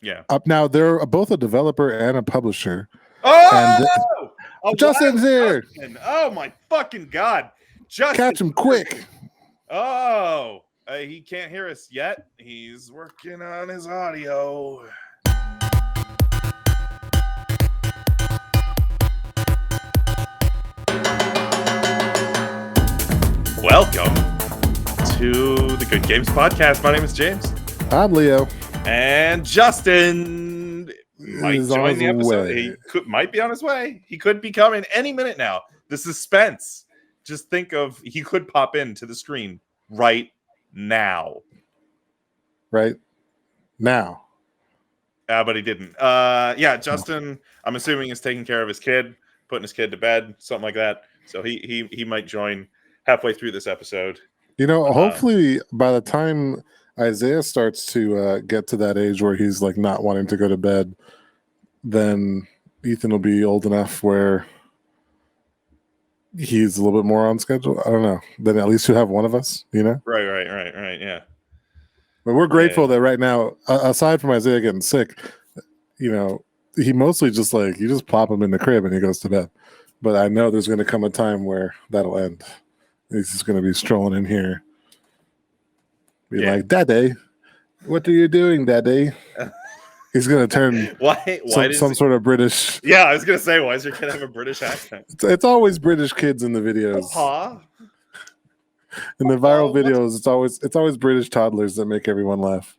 Yeah. Now they're both a developer and a publisher. Oh, Justin's here. Justin. Oh my fucking god, Justin! Catch him quick. Oh, he can't hear us yet. He's working on his audio. Welcome to the Good Games Podcast. My name is James. I'm Leo. And Justin might join the episode. Way. Might be on his way. He could be coming any minute now. The suspense. Just think of he could pop into the screen right now. Right now. But he didn't. Yeah, Justin, I'm assuming is taking care of his kid, putting his kid to bed, something like that. So he might join halfway through this episode. You know, hopefully by the time Isaiah starts to get to that age where he's like not wanting to go to bed, then Ethan will be old enough where he's a little bit more on schedule. I don't know. Then at least you have one of us, you know? Right, yeah. But we're grateful that right now, aside from Isaiah getting sick, you know, he mostly just like, you just plop him in the crib and he goes to bed. But I know there's going to come a time where that'll end. He's just going to be strolling in here. Be like, Daddy, what are you doing, Daddy? He's going to turn some sort of British. Yeah, I was going to say, why does your kid have a British accent? It's always British kids in the videos. Papa? In the viral videos, it's always British toddlers that make everyone laugh.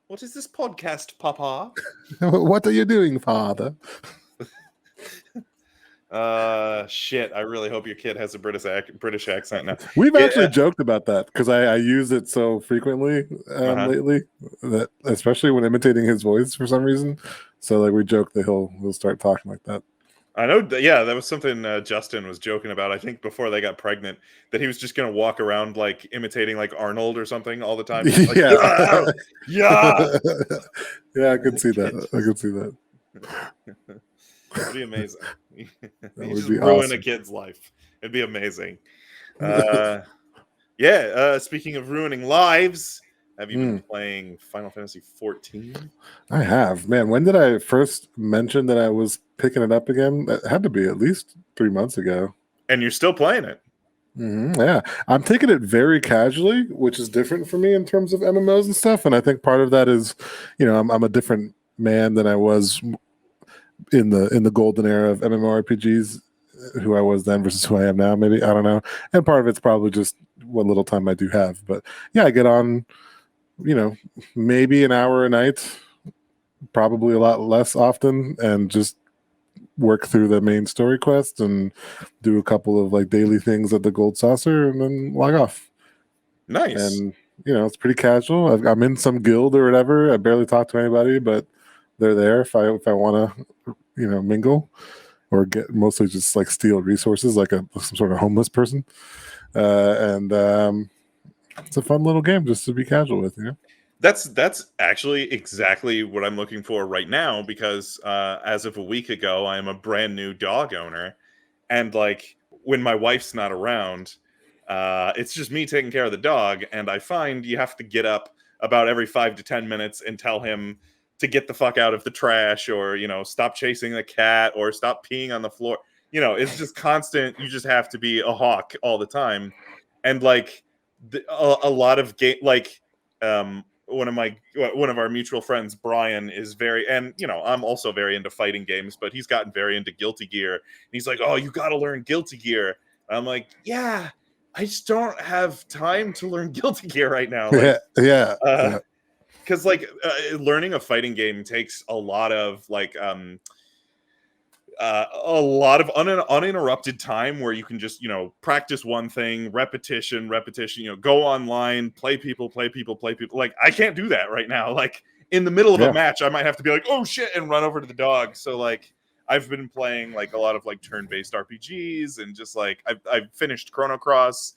What is this podcast, Papa? What are you doing, Father? Shit. I really hope your kid has a British accent now. We've actually joked about that because I use it so frequently lately, that especially when imitating his voice for some reason. So like we joke that he'll start talking like that. I know. That was something Justin was joking about. I think before they got pregnant, that he was just going to walk around like imitating like Arnold or something all the time. Like, yeah. I could see that. That'd be amazing. You just be ruin awesome. a kid's life. It'd be amazing. Speaking of ruining lives, have you been playing Final Fantasy XIV? I have. Man, when did I first mention that I was picking it up again? That had to be at least 3 months ago. And you're still playing it. Mm-hmm, yeah. I'm taking it very casually, which is different for me in terms of MMOs and stuff. And I think part of that is, you know, I'm a different man than I was in the golden era of MMORPGs, who I was then versus who I am now. Maybe, I don't know. And part of it's probably just what little time I do have. But yeah, I get on, you know, maybe an hour a night, probably a lot less often, and just work through the main story quest and do a couple of like daily things at the Gold Saucer and then log off. Nice. And you know, it's pretty casual. I'm in some guild or whatever. I barely talk to anybody, but they're there if I want to, you know, mingle or get mostly just like steal resources like some sort of homeless person. And it's a fun little game just to be casual with, you know. That's actually exactly what I'm looking for right now, because as of a week ago, I am a brand new dog owner, and like when my wife's not around, it's just me taking care of the dog, and I find you have to get up about every 5 to 10 minutes and tell him to get the fuck out of the trash, or, you know, stop chasing the cat, or stop peeing on the floor. You know, it's just constant. You just have to be a hawk all the time. And like a lot of game, like one of our mutual friends, Brian, is very, and you know, I'm also very into fighting games, but he's gotten very into Guilty Gear. And he's like, "Oh, you got to learn Guilty Gear." And I'm like, "Yeah, I just don't have time to learn Guilty Gear right now." Like, yeah. Because like learning a fighting game takes a lot of like uninterrupted time where you can just, you know, practice one thing, repetition, you know, go online, play people. Like I can't do that right now. Like in the middle of a match, I might have to be like, "Oh shit," and run over to the dog. So like I've been playing like a lot of like turn-based RPGs, and just like I've finished Chrono Cross.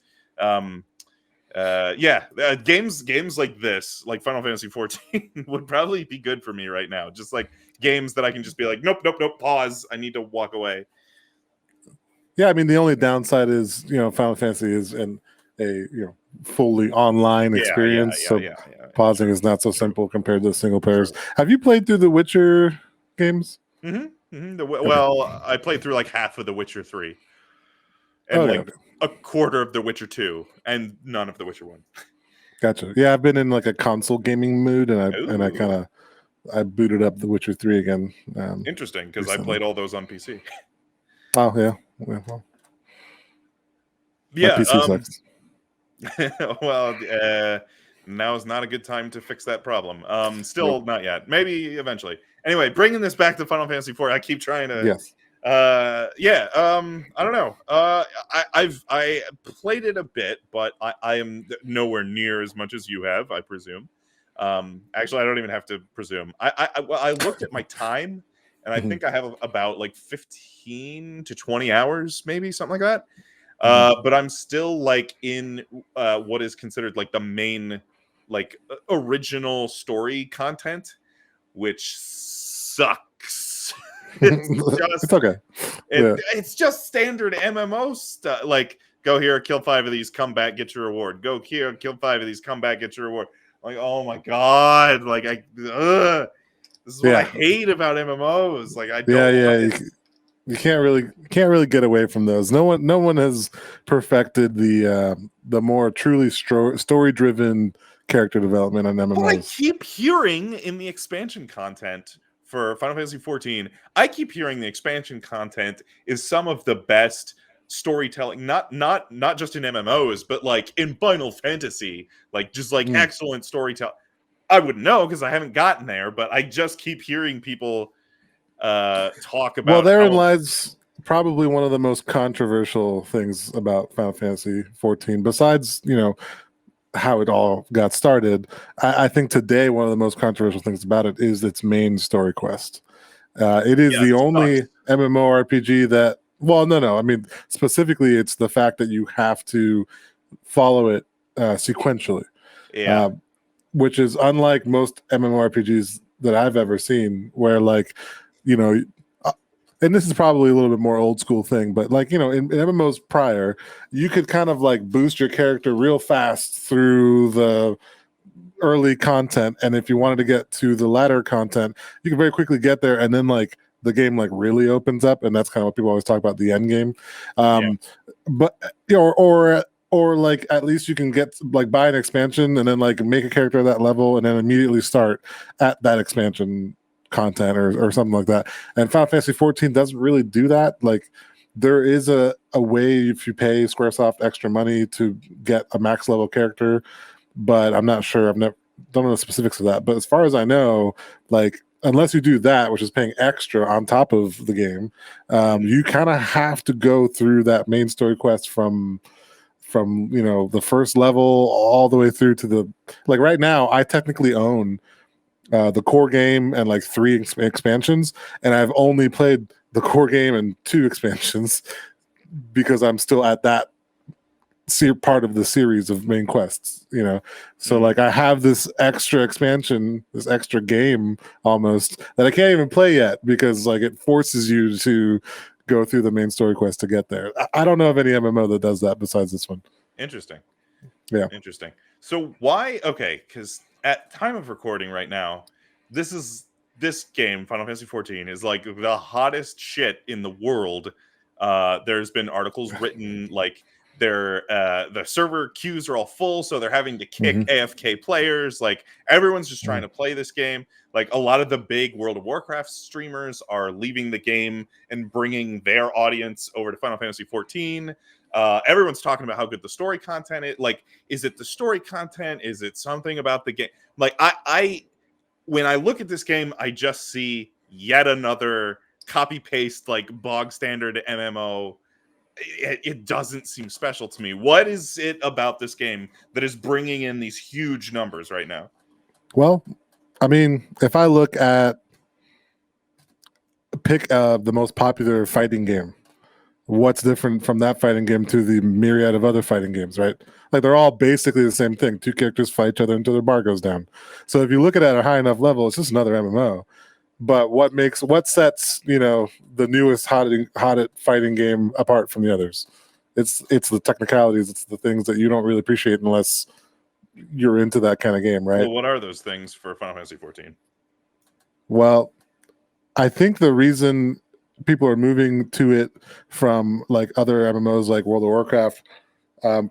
Games like this, like Final Fantasy XIV, would probably be good for me right now. Just like games that I can just be like, nope, pause, I need to walk away. Yeah, I mean, the only downside is, you know, Final Fantasy is a fully online Yeah, yeah, experience. yeah, So yeah, yeah. pausing is not so True. simple compared to single players. True. Have you played through the Witcher games? Okay. Well, I played through like half of The Witcher 3 and Okay. like Okay. a quarter of The Witcher 2 and none of The Witcher 1. Gotcha. Yeah, I've been in like a console gaming mood, and I kind Ooh, of I booted up The Witcher 3 again interesting because I recently. played all those on PC. Oh yeah. Well, my Yeah, PC sucks. well, now is not a good time to fix that problem. Still Nope. not yet. Maybe eventually. Anyway, bringing this back to Final Fantasy IV, I keep trying to. Yes. Yeah. I don't know. I played it a bit, but I am nowhere near as much as you have. I presume. Actually, I don't even have to presume. I looked at my time, and I Hmm. think I have about like 15 to 20 hours, maybe something like that. Hmm. But I'm still like in what is considered like the main like original story content, which sucks. it's It's just okay. Yeah. it's just standard MMO stuff. Like go here, kill 5 of these, come back, get your reward. Go here, kill 5 of these, come back, get your reward. Like oh my god, like this is what I Yeah. hate about MMOs. Like I Yeah. don't Yeah. like You can't really get away from those. No one has perfected the more truly story driven character development on But I MMOs. keep hearing in the expansion content for Final Fantasy XIV, I keep hearing the expansion content is some of the best storytelling, not just in MMOs, but like in Final Fantasy, like just like Mm. excellent storytelling. I wouldn't know because I haven't gotten there, but I just keep hearing people talk Well, about therein how lies probably one of the most controversial things about Final Fantasy 14. Besides, how it all got started, I think today one of the most controversial things about it is its main story quest. It is yeah, the it only sucks. MMORPG that, well, no. I mean, specifically, it's the fact that you have to follow it sequentially, Yeah, uh, which is unlike most MMORPGs that I've ever seen, where like, you know, uh, and this is probably a little bit more old school thing, but like in MMOs prior, you could kind of like boost your character real fast through the early content, and if you wanted to get to the latter content, you can very quickly get there, and then like the game like really opens up, and that's kind of what people always talk about, the end game. yeah, um but or like at least you can get like buy an expansion and then like make a character at that level and then immediately start at that expansion content or something like that. And Final Fantasy 14 doesn't really do that. Like there is a way, if you pay Squaresoft extra money, to get a max level character, but I'm not sure. I've never don't know the specifics of that. But as far as I know, like unless you do that, which is paying extra on top of the game, mhm, you kind of have to go through that main story quest from the first level all the way through to the, like right now I technically own the core game and like three expansions, and I've only played the core game and two expansions because I'm still at that part of the series of main quests. So mhm. like I have this extra expansion, this extra game almost, that I can't even play yet because like it forces you to go through the main story quest to get there. I don't know of any MMO that does that besides this one. Interesting. Yeah. Interesting. So why? Okay, because at time of recording right now, this game, Final Fantasy 14, is like the hottest shit in the world. There's been articles written like the server queues are all full, so they're having to kick Hmm. AFK players. Like everyone's just trying Hmm. to play this game. Like a lot of the big World of Warcraft streamers are leaving the game and bringing their audience over to Final Fantasy 14. Everyone's talking about how good the story content is. Like, is it the story content? Is it something about the game? Like, I when I look at this game, I just see yet another copy paste like bog standard MMO. It doesn't seem special to me. What is it about this game that is bringing in these huge numbers right now? Well, I mean, if I look at pick the most popular fighting game, what's different from that fighting game to the myriad of other fighting games, right? Like they're all basically the same thing. Two characters fight each other until their bar goes down. So if you look at it at a high enough level, it's just another MMO. But what sets the newest hot fighting game apart from the others? It's the technicalities, it's the things that you don't really appreciate unless you're into that kind of game, right? Well, what are those things for Final Fantasy XIV? Well, I think the reason people are moving to it from like other MMOs like World of Warcraft,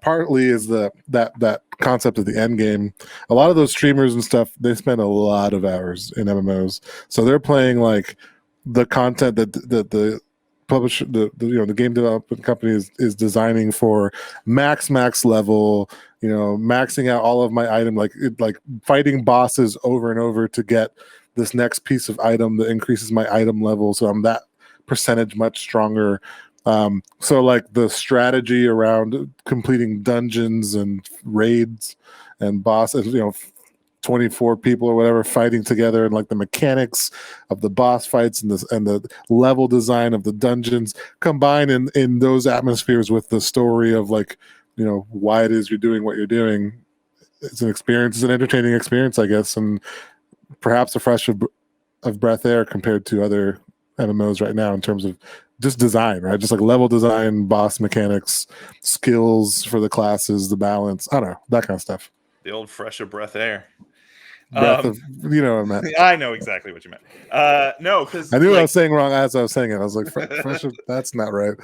partly is that concept of the end game. A lot of those streamers and stuff, they spend a lot of hours in MMOs, so they're playing like the content that the publisher, the game development company is designing for max level. Maxing out all of my item, like fighting bosses over and over to get this next piece of item that increases my item level, so I'm that percentage much stronger. So like the strategy around completing dungeons and raids and bosses, 24 people or whatever fighting together, and like the mechanics of the boss fights and the level design of the dungeons combine in those atmospheres with the story of like, why it is you're doing what you're doing. It's an experience, it's an entertaining experience, I guess, and perhaps a fresh of breath air compared to other MMOs right now in terms of just design, right? Just like level design, boss mechanics, skills for the classes, the balance. I don't know, that kind of stuff. The old fresh of breath air. Breath of, what I meant. I know exactly what you meant. No, because I knew I was saying wrong as I was saying it. I was like, fresh of, that's not right.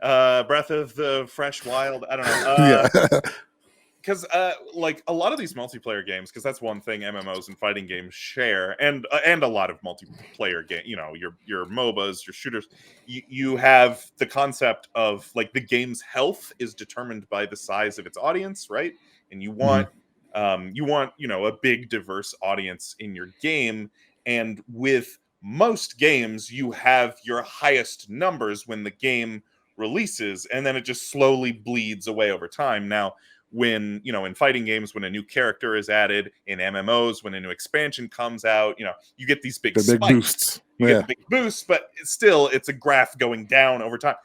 Breath of the fresh wild. I don't know. Yeah. Because like a lot of these multiplayer games, because that's one thing MMOs and fighting games share, and a lot of multiplayer game, your MOBAs, your shooters, you have the concept of like the game's health is determined by the size of its audience, right? And you want a big diverse audience in your game, and with most games you have your highest numbers when the game releases, and then it just slowly bleeds away over time. Now, when in fighting games, when a new character is added, in MMOs when a new expansion comes out, you get these big spikes. Boosts. You get the big boosts, but it's a graph going down over time.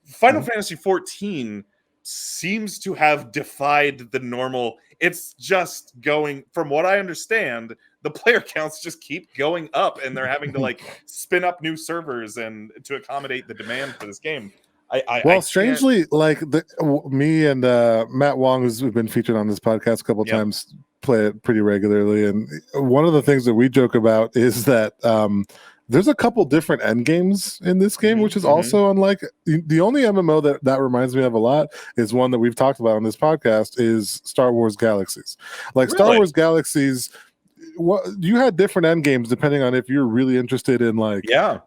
Final Fantasy XIV seems to have defied the normal. It's just going, from what I understand, the player counts just keep going up, and they're having to like spin up new servers and to accommodate the demand for this game. Strangely, like me and Matt Wong, who's been featured on this podcast a couple of times, play it pretty regularly. And one of the things that we joke about is that there's a couple different end games in this game, which is also unlike the only MMO that reminds me of a lot is one that we've talked about on this podcast is Star Wars Galaxies. Like Star Wars Galaxies, you had different end games depending on if you're really interested in like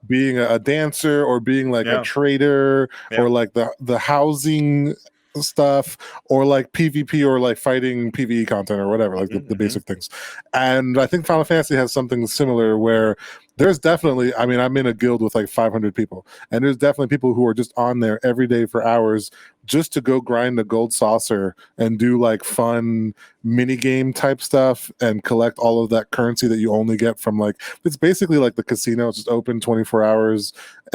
being a dancer or being like a trader or like the housing stuff or like PvP or like fighting PvE content or whatever, like the basic things. And I think Final Fantasy has something similar where there's definitely, I mean, I'm in a guild with like 500 people, and there's definitely people who are just on there every day for hours just to go grind a gold saucer and do like fun mini game type stuff and collect all of that currency that you only get from like, it's basically like the casino. It's just open 24 hours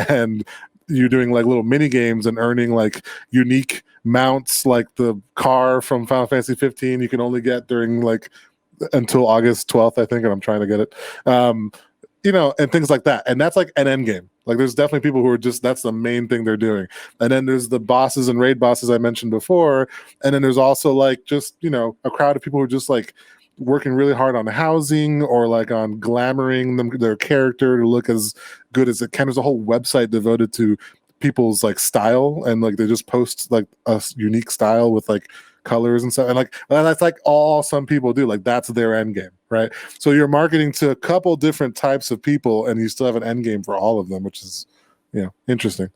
and you're doing like little mini games and earning like unique mounts, like the car from Final Fantasy 15 you can only get during like until August 12th, I think, and I'm trying to get it. And things like that. And that's like an end game. Like there's definitely people who are just, that's the main thing they're doing. And then there's the bosses and raid bosses I mentioned before. And then there's also like just, a crowd of people who are just like working really hard on housing or like on glamoring their character to look as good as it can. There's a whole website devoted to people's like style, and like they just post like a unique style with like colors and stuff, and like that's like all some people do. Like that's their end game, right? So you're marketing to a couple different types of people, and you still have an end game for all of them, which is interesting.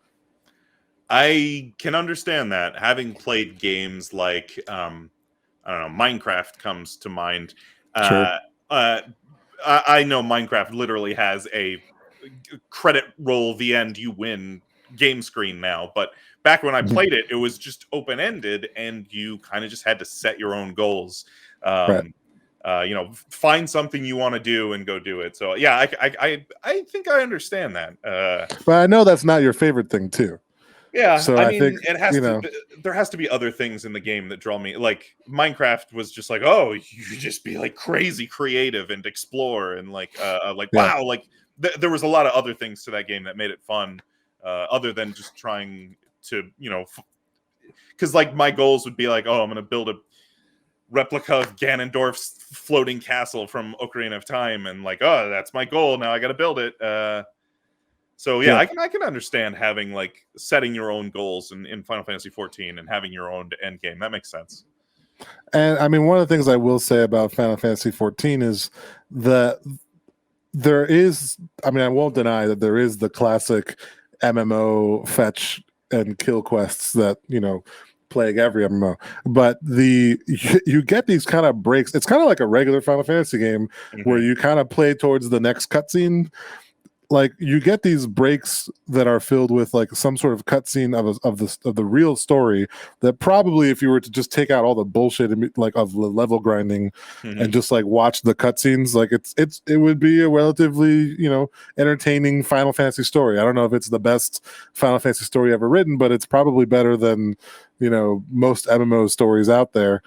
I can understand that, having played games like I don't know, Minecraft comes to mind. Sure. I know Minecraft literally has a credit roll the end you win game screen now, but back when I played it, it was just open ended, and you kind of just had to set your own goals. Right. Find something you want to do and go do it. So yeah, I think I understand that. But I know that's not your favorite thing too. Yeah, so I mean, think it has to. There has to be other things in the game that draw me. Like Minecraft was just like, oh, you just be like crazy creative and explore and wow, like there was a lot of other things to that game that made it fun, other than just trying to because like my goals would be like, oh, I'm gonna build a replica of Ganondorf's floating castle from Ocarina of Time, and like, oh, that's my goal. Now I got to build it. So yeah, I can understand having like setting your own goals in Final Fantasy XIV and having your own end game. That makes sense. And I mean, one of the things I will say about Final Fantasy XIV is that there is, I mean, I won't deny that there is the classic MMO fetch and kill quests that, you know, plague every MMO. But you get these kind of breaks. It's kind of like a regular Final Fantasy game where you kind of play towards the next cutscene. Like you get these breaks that are filled with like some sort of cutscene of the real story that probably if you were to just take out all the bullshit like of the level grinding and just like watch the cutscenes, like it would be a relatively, you know, entertaining Final Fantasy story. I don't know if it's the best Final Fantasy story ever written, but it's probably better than, you know, most MMO stories out there.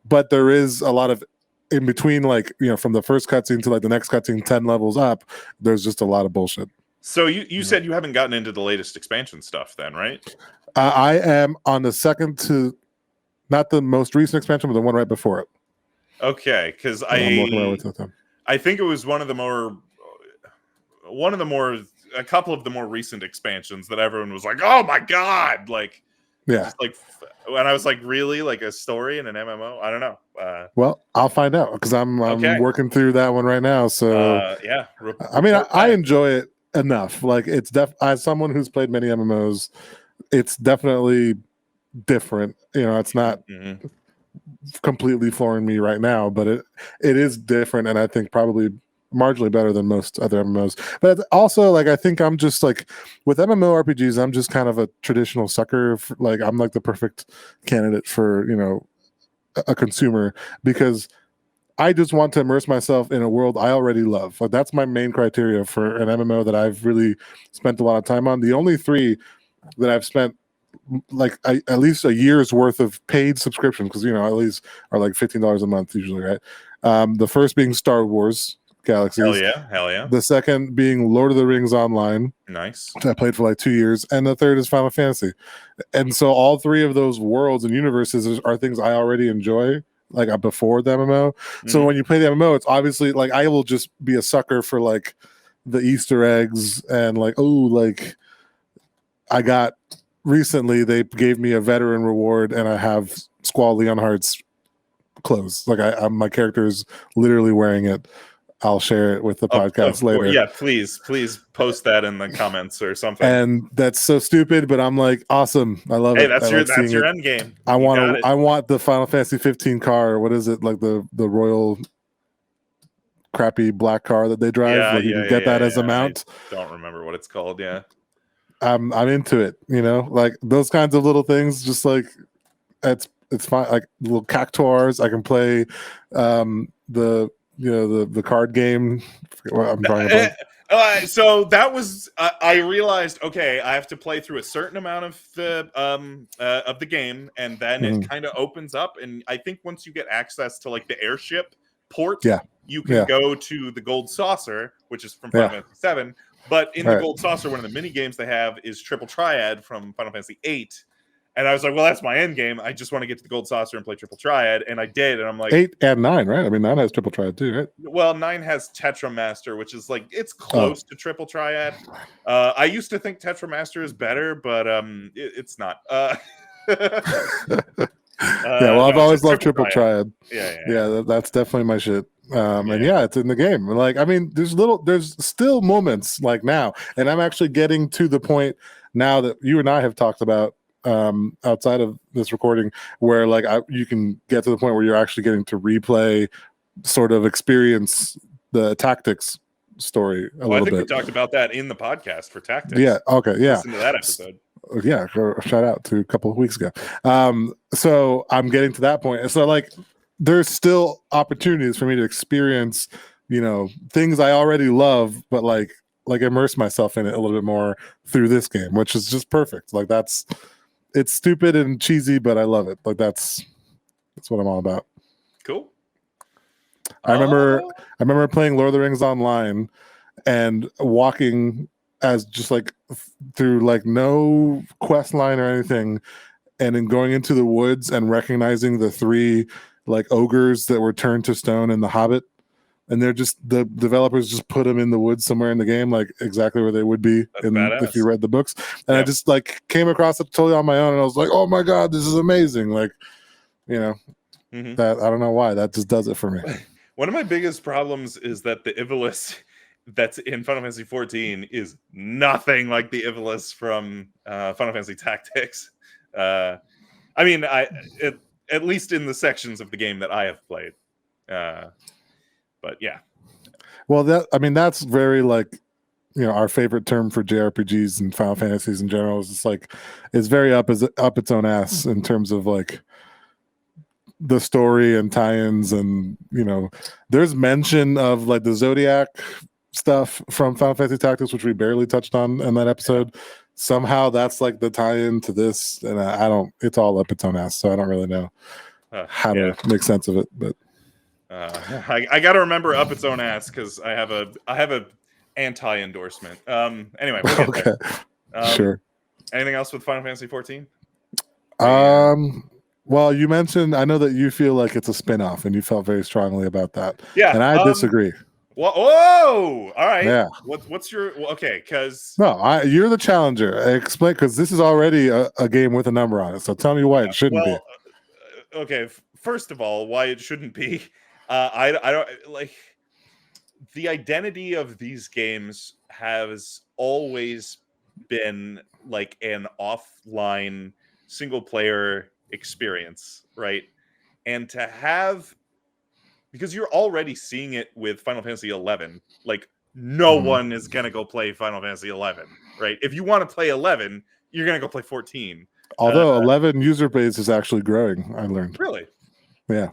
But there is a lot of in between, like, you know, from the first cutscene to like the next cutscene 10 levels up, there's just a lot of bullshit. So you said you haven't gotten into the latest expansion stuff then, right? I am on the second to, not the most recent expansion, but the one right before it. Okay, because I'm working my way to them. I think it was a couple of the more recent expansions that everyone was like, oh my god, like, yeah, like, and I was like, really, like a story in an MMO? I don't know. Well, I'll find out because I'm working through that one right now. So yeah, I mean, I enjoy it enough. Like it's as someone who's played many MMOs, it's definitely different. You know, it's not completely flooring me right now, but it is different, and I think probably marginally better than most other MMOs. But also, like, I think I'm just like with MMORPGs, I'm just kind of a traditional sucker. Like, I'm like the perfect candidate for, you know, a consumer, because I just want to immerse myself in a world I already love. Like, that's my main criteria for an MMO that I've really spent a lot of time on. The only three that I've spent like at least a year's worth of paid subscriptions, because, you know, at least are like $15 a month usually, right? The first being Star Wars Galaxies. Hell yeah. The second being Lord of the Rings Online. Nice. Which I played for like 2 years. And the third is Final Fantasy. And so all three of those worlds and universes are things I already enjoy, like before the MMO. So when you play the MMO, it's obviously like I will just be a sucker for like the Easter eggs and like, oh, like I got recently they gave me a veteran reward and I have Squall Leonhardt's clothes. Like my character is literally wearing it. I'll share it with the podcast later. Yeah, please post that in the comments or something. And that's so stupid, but I'm like, awesome. I love it. Hey, that's your end game. I want the Final Fantasy 15 car. What is it, like the royal crappy black car that they drive? Yeah, like you can get that as a mount. I don't remember what it's called. Yeah, I'm into it. You know, like those kinds of little things. Just like it's fine. Like little cactuars. I can play the card game. What I'm drawing about. So that was I realized, okay, I have to play through a certain amount of the game, and then it kind of opens up. And I think once you get access to like the airship port, you can go to the Gold Saucer, which is from Final Fantasy VII. But in the Gold Saucer, one of the mini games they have is Triple Triad from Final Fantasy VIII. And I was like, well, that's my end game. I just want to get to the Gold Saucer and play Triple Triad. And I did. And I'm like... 8 and 9, right? I mean, 9 has Triple Triad too, right? Well, 9 has Tetramaster, which is like... It's close to Triple Triad. I used to think Tetramaster is better, but it's not. I've always loved Triple Triad. Yeah, that's definitely my shit. And it's in the game. Like, I mean, there's still moments like now. And I'm actually getting to the point now that you and I have talked about outside of this recording, where like you can get to the point where you're actually getting to replay, sort of experience the tactics story a little bit. We talked about that in the podcast for tactics. Yeah. Okay. Yeah. Listen to that episode. Yeah. Shout out to a couple of weeks ago. So I'm getting to that point. And so like, there's still opportunities for me to experience, you know, things I already love, but like immerse myself in it a little bit more through this game, which is just perfect. Like it's stupid and cheesy, but I love it. Like that's what I'm all about. Cool. I remember playing Lord of the Rings Online and walking as just like through like no quest line or anything, and in going into the woods and recognizing the 3 like ogres that were turned to stone in The Hobbit, and they're just the developers just put them in the woods somewhere in the game, like exactly where they would be That's badass. if you read the books. And I just like came across it totally on my own, and I was like, oh my god, this is amazing. Like, you know, that I don't know why that just does it for me. One of my biggest problems is that the Ivalice that's in Final Fantasy XIV is nothing like the Ivalice from Final Fantasy Tactics. I mean, at least in the sections of the game that I have played. But yeah. Well, that's very like, our favorite term for JRPGs and Final Fantasies in general is just like it's very up its own ass in terms of like the story and tie-ins, and there's mention of like the Zodiac stuff from Final Fantasy Tactics, which we barely touched on in that episode. Somehow that's like the tie-in to this, and I don't. It's all up its own ass, so I don't really know how to make sense of it. But I got to remember up its own ass because I have a anti-endorsement. Anyway, we'll get there. Sure. Anything else with Final Fantasy XIV? Well, you mentioned, I know that you feel like it's a spin-off, and you felt very strongly about that. Yeah, and I disagree. Whoa! All right. Yeah. What's your okay? Because you're the challenger. Explain, because this is already a game with a number on it. So tell me why it shouldn't be. Okay. First of all, why it shouldn't be. I don't like the identity of these games has always been like an offline single player experience, right? And to have, because you're already seeing it with Final Fantasy XI, like no one is gonna go play Final Fantasy XI, right? If you want to play 11, you're gonna go play 14. Although 11 user base is actually growing, I learned. Really? Yeah.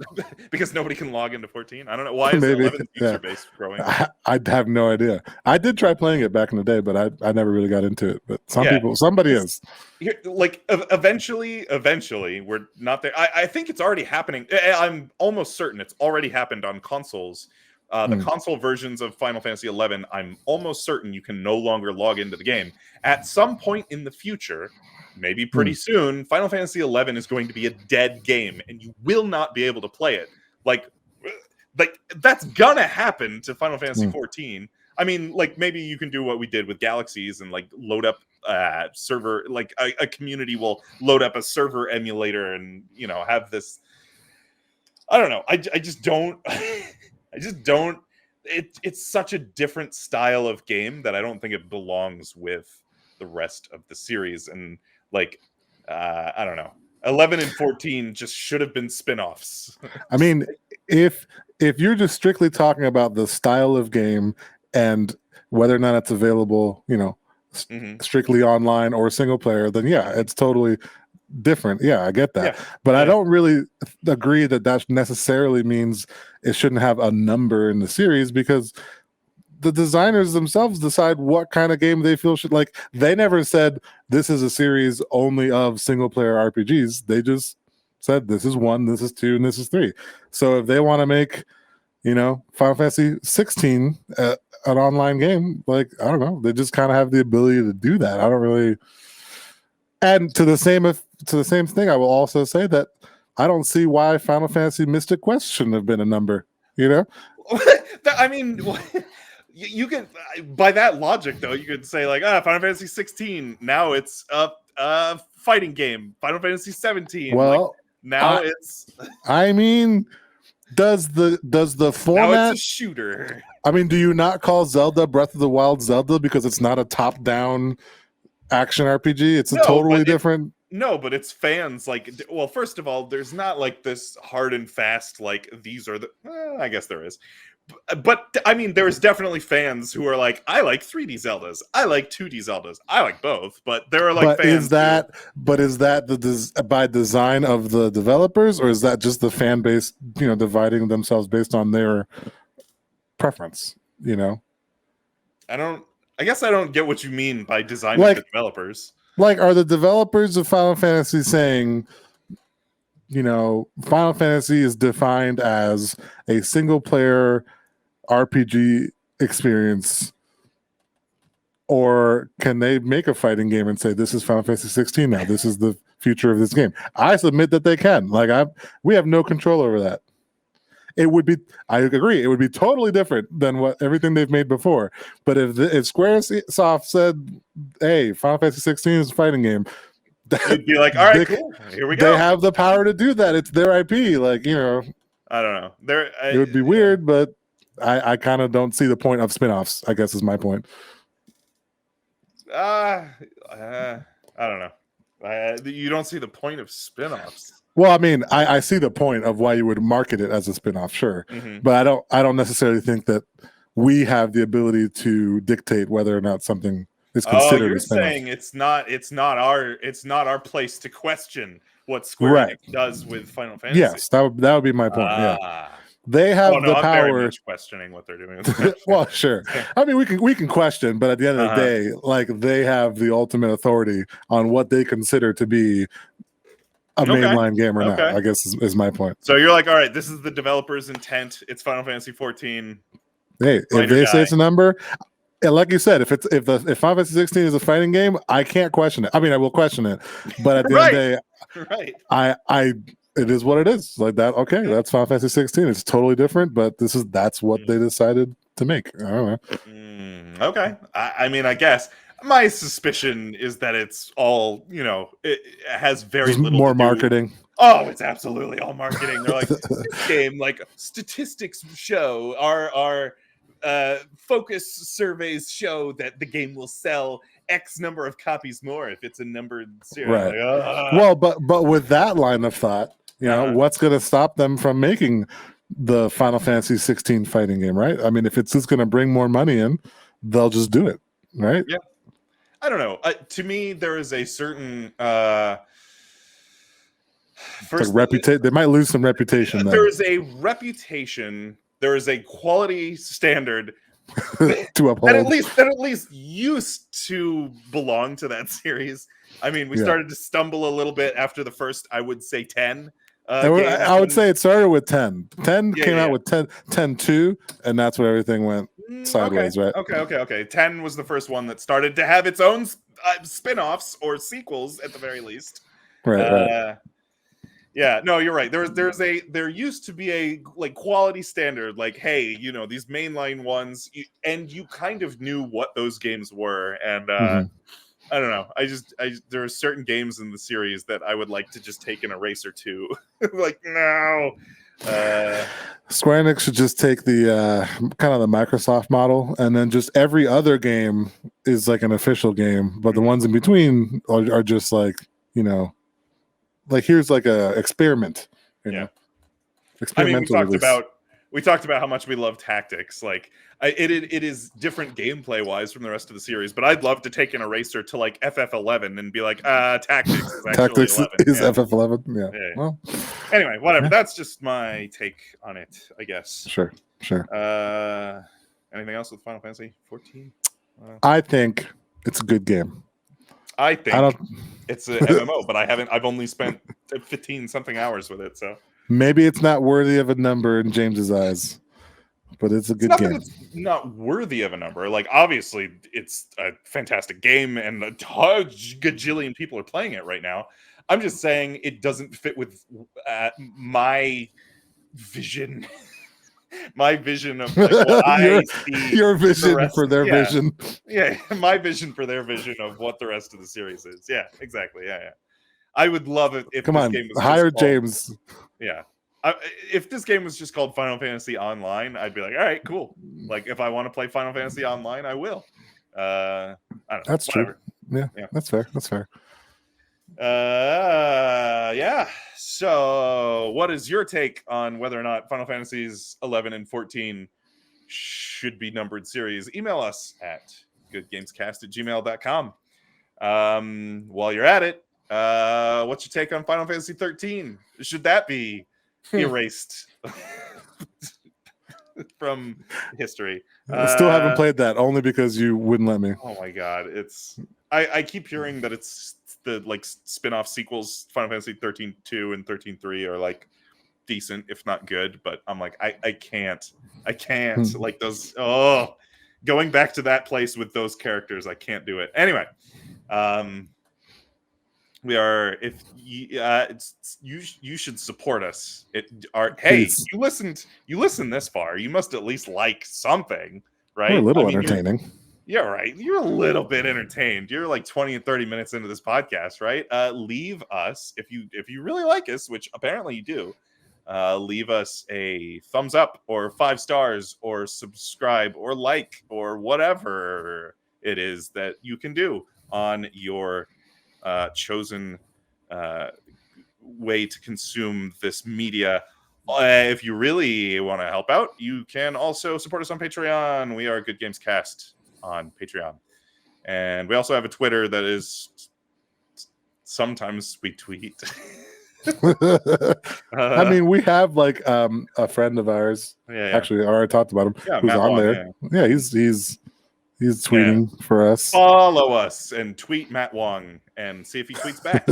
Because nobody can log into 14. I don't know why is 11's user base growing. I have no idea. I did try playing it back in the day, but I never really got into it. But somebody is. Like eventually, we're not there. I think it's already happening. I'm almost certain it's already happened on consoles. The console versions of Final Fantasy XI, I'm almost certain you can no longer log into the game. At some point in the future, maybe pretty soon, Final Fantasy XI is going to be a dead game, and you will not be able to play it. Like that's gonna happen to Final Fantasy XIV. I mean, like maybe you can do what we did with Galaxies and like load up server, like a community will load up a server emulator and have this. I don't know. I just don't. I just don't. It's such a different style of game that I don't think it belongs with the rest of the series. And like, I don't know. 11 and 14 just should have been spin-offs. I mean, if you're just strictly talking about the style of game and whether or not it's available, strictly online or single player, then yeah, it's totally different. Yeah, I get that. But I don't really agree that necessarily means it shouldn't have a number in the series, because the designers themselves decide what kind of game they feel should, like, they never said this is a series only of single player RPGs. They just said this is 1, this is 2, and this is 3. So if they want to make, Final Fantasy 16 an online game, like, I don't know, they just kind of have the ability to do that. I don't really. And to the same thing, I will also say that I don't see why Final Fantasy Mystic Quest shouldn't have been a number. I mean, you can, by that logic, though, you could say like, Final Fantasy 16. Now it's a fighting game. Final Fantasy 17. Well, like, now it's. I mean, does the format? Now it's a shooter. I mean, do you not call Zelda Breath of the Wild Zelda because it's not a top-down action RPG? It's a totally different. No, but it's fans like. Well, first of all, there's not like this hard and fast like these are the. I guess there is. But I mean, there's definitely fans who are like, I like 3D Zeldas, I like 2D Zeldas, I like both. But there are like fans. Is that by design of the developers, or is that just the fan base, dividing themselves based on their preference? I guess I don't get what you mean by design of the developers. Like, are the developers of Final Fantasy saying, Final Fantasy is defined as a single player RPG experience, or can they make a fighting game and say this is Final Fantasy 16 now? This is the future of this game. I submit that they can. We have no control over that. It would be, I agree, it would be totally different than what everything they've made before. But if Squaresoft said, "Hey, Final Fantasy 16 is a fighting game," you'd be like, "All right, cool, here we go." They have the power to do that. It's their IP. Like, you know, I don't know. It would be weird, but I kind of don't see the point of spinoffs, I guess is my point. I don't know. You don't see the point of spinoffs. Well, I mean, I see the point of why you would market it as a spinoff, sure. Mm-hmm. But I don't necessarily think that we have the ability to dictate whether or not something is considered. You're saying it's not our place to question what Square Enix does with Final Fantasy. Yes, that would be my point. Yeah. They have the I'm power. very much questioning what they're doing. Well, sure. I mean, we can question, but at the end of the day, like, they have the ultimate authority on what they consider to be a mainline game or not, I guess is my point. So you're like, all right, this is the developer's intent. It's Final Fantasy 14. Hey, if they say it's a number, and like you said, if Final Fantasy 16 is a fighting game, I can't question it. I mean, I will question it, but at the end of the day, I it is what it is. Like that. Okay, that's Final Fantasy 16. It's totally different, but that's what they decided to make. I don't know. Okay, I mean, I guess my suspicion is that it's all, you know, it has very little more marketing. Oh, it's absolutely all marketing. They're like, this game, like, statistics show, our focus surveys show that the game will sell X number of copies more if it's a numbered series. Right. Like, well, but with that line of thought, you know, what's going to stop them from making the Final Fantasy 16 fighting game, right? I mean, if it's just going to bring more money in, they'll just do it, right? Yeah. I don't know. To me, there is a certain reputation. They might lose some reputation. There is a reputation. There is a quality standard to uphold that at least used to belong to that series. I mean, we started to stumble a little bit after the first, I would say, 10. I would say it started with 10. 10 came out with 10-2, and that's where everything went sideways, right? Okay. 10 was the first one that started to have its own spin-offs or sequels at the very least. Right. Yeah, no, you're right. There used to be a like quality standard, like, hey, you know, these mainline ones, and you kind of knew what those games were, and I don't know. There are certain games in the series that I would like to just take an eraser to. Like, no. Square Enix should just take the kind of the Microsoft model, and then just every other game is like an official game, but the ones in between are just like, you know, like, here's like a experiment. You know? Experimental. I mean, we talked about how much we love tactics. Like, it is different gameplay wise from the rest of the series, but I'd love to take an eraser to like FF11 and be like, tactics is actually 11. Is FF11. Yeah. Well, anyway, whatever. That's just my take on it, I guess. Sure. Anything else with Final Fantasy 14? I think it's a good game. I think it's an MMO, but I've only spent 15 something hours with it, so maybe it's not worthy of a number in James's eyes, but it's a good game. It's not worthy of a number. Like, obviously, it's a fantastic game, and a gajillion people are playing it right now. I'm just saying it doesn't fit with my vision. My vision of like what I see. Your vision for their vision. Yeah, my vision for their vision of what the rest of the series is. Yeah, exactly. Yeah. I would love it if this game was hire James. Yeah. If this game was just called Final Fantasy Online, I'd be like, all right, cool. Like, if I want to play Final Fantasy Online, I will. I don't know. That's true. Yeah, that's fair. Yeah. So, what is your take on whether or not Final Fantasies 11 and 14 should be numbered series? Email us at goodgamescast@gmail.com. While you're at it, what's your take on Final Fantasy 13? Should that be erased from history? I still haven't played that, only because you wouldn't let me. Oh my god, I keep hearing that it's the like spin-off sequels, Final Fantasy 13-2 and 13-3 are like decent, if not good, but I'm like, I can't like those. Going back to that place with those characters, I can't do it. Anyway, We are. If you, you should support us. Hey, Please. you listened this far. You must at least like something, We're a right? I little mean, entertaining. yeah, right. You're a little bit entertained. You're like 20 and 30 minutes into this podcast, right? Leave us if you really like us, which apparently you do. Leave us a thumbs up or 5 stars or subscribe or like or whatever it is that you can do on your chosen uh, way to consume this media. If you really want to help out, you can also support us on Patreon. We are Good Games Cast on Patreon. And we also have a Twitter that is sometimes we tweet. I mean, we have like a friend of ours. Yeah. Actually, I already talked about him. Yeah, Who's Matt on Wong, there? Yeah, he's yeah. tweeting for us. Follow us and tweet Matt Wong and see if he tweets back.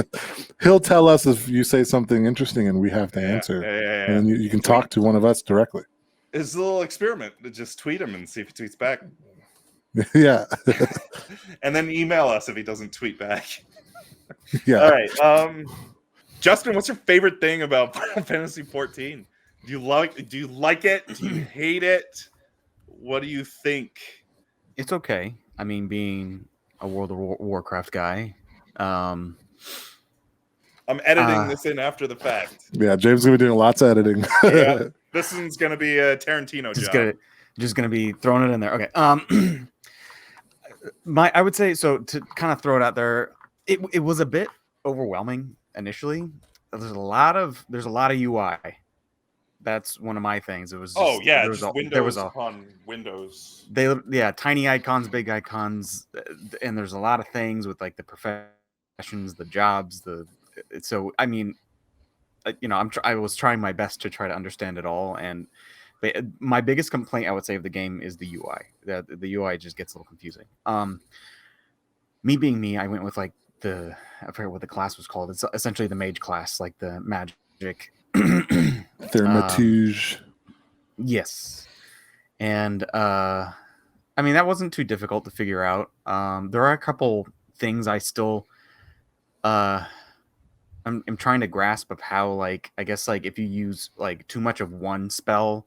He'll tell us if you say something interesting and we have to answer. Yeah. And then you can talk to one of us directly. It's a little experiment. Just tweet him and see if he tweets back. Yeah. And then email us if he doesn't tweet back. Yeah. All right. Justin, what's your favorite thing about Final Fantasy XIV? Do you like it? Do you hate it? What do you think? It's okay. I mean, being a World of Warcraft guy, I'm editing this in after the fact. Yeah, James is gonna be doing lots of editing. Yeah, this one's gonna be a Tarantino job. Just gonna be throwing it in there. Okay. I would say so to kind of throw it out there. It was a bit overwhelming initially. There's a lot of UI. That's one of my things. It was just, Windows upon Windows. Tiny icons, big icons, and there's a lot of things with like the professions, the jobs, so I mean, I was trying my best to try to understand it all, and my biggest complaint I would say of the game is the UI. The UI just gets a little confusing. Me being me, I went with like I forget what the class was called. It's essentially the mage class, like the magic. Thaumaturge. Yes. And I mean, that wasn't too difficult to figure out. There are a couple things I still I'm trying to grasp of how, like, I guess like if you use like too much of one spell,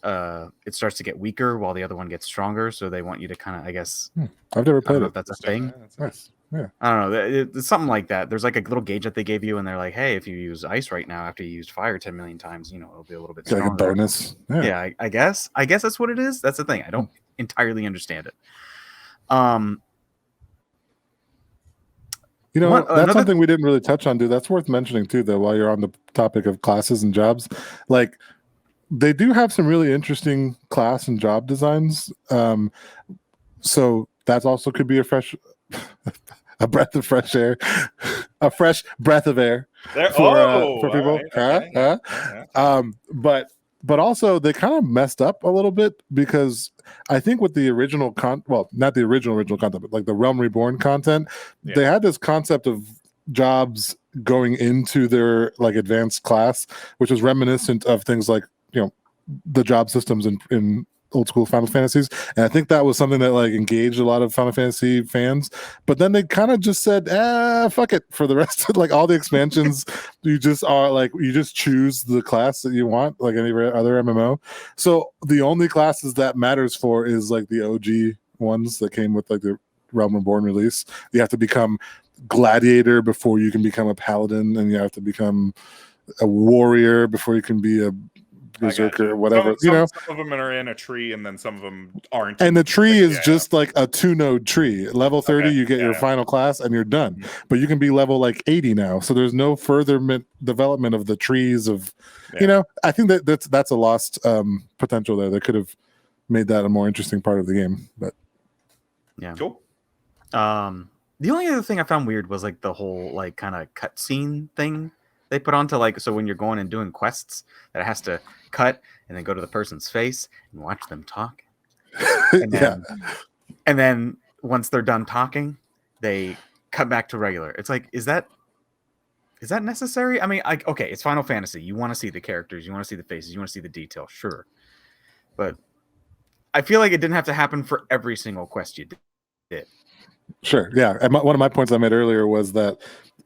it starts to get weaker while the other one gets stronger. So they want you to kind of, I guess, I've never played it. That's a thing. Nice. Yeah. I don't know. It's something like that. There's like a little gauge that they gave you, and they're like, "Hey, if you use ice right now after you used fire 10 million times, it'll be a little bit stronger." Like a bonus. Yeah, I guess that's what it is. That's the thing. I don't entirely understand it. That's something we didn't really touch on, dude. That's worth mentioning too, though, while you're on the topic of classes and jobs. Like, they do have some really interesting class and job designs. So that also could be a breath of fresh air, a fresh breath of air for people. Right, okay. But also they kind of messed up a little bit, because I think with the original not the original content, but like the Realm Reborn content, they had this concept of jobs going into their like advanced class, which was reminiscent of things like the job systems in old school Final Fantasies. And I think that was something that like engaged a lot of Final Fantasy fans. But then they kind of just said, fuck it, for the rest of like all the expansions. You just choose the class that you want, like any other MMO. So the only classes that matters for is like the OG ones that came with like the Realm Reborn release. You have to become gladiator before you can become a paladin, and you have to become a warrior before you can be a berserker or whatever. Some of them are in a tree, and then some of them aren't. And the tree is just like a 2-node tree. Level 30, you get your final class, and you're done. Mm-hmm. But you can be level like 80 now, so there's no further development of the trees of. I think that's a lost potential there. They could have made that a more interesting part of the game, but yeah, cool. The only other thing I found weird was like the whole like kind of cutscene thing they put onto, like, so when you're going and doing quests, that it has to cut and then go to the person's face and watch them talk. And then once they're done talking, they cut back to regular. It's like, is that necessary? I mean, okay, it's Final Fantasy. You want to see the characters, you want to see the faces, you want to see the detail, sure. But I feel like it didn't have to happen for every single quest you did. Sure. Yeah. And one of my points I made earlier was that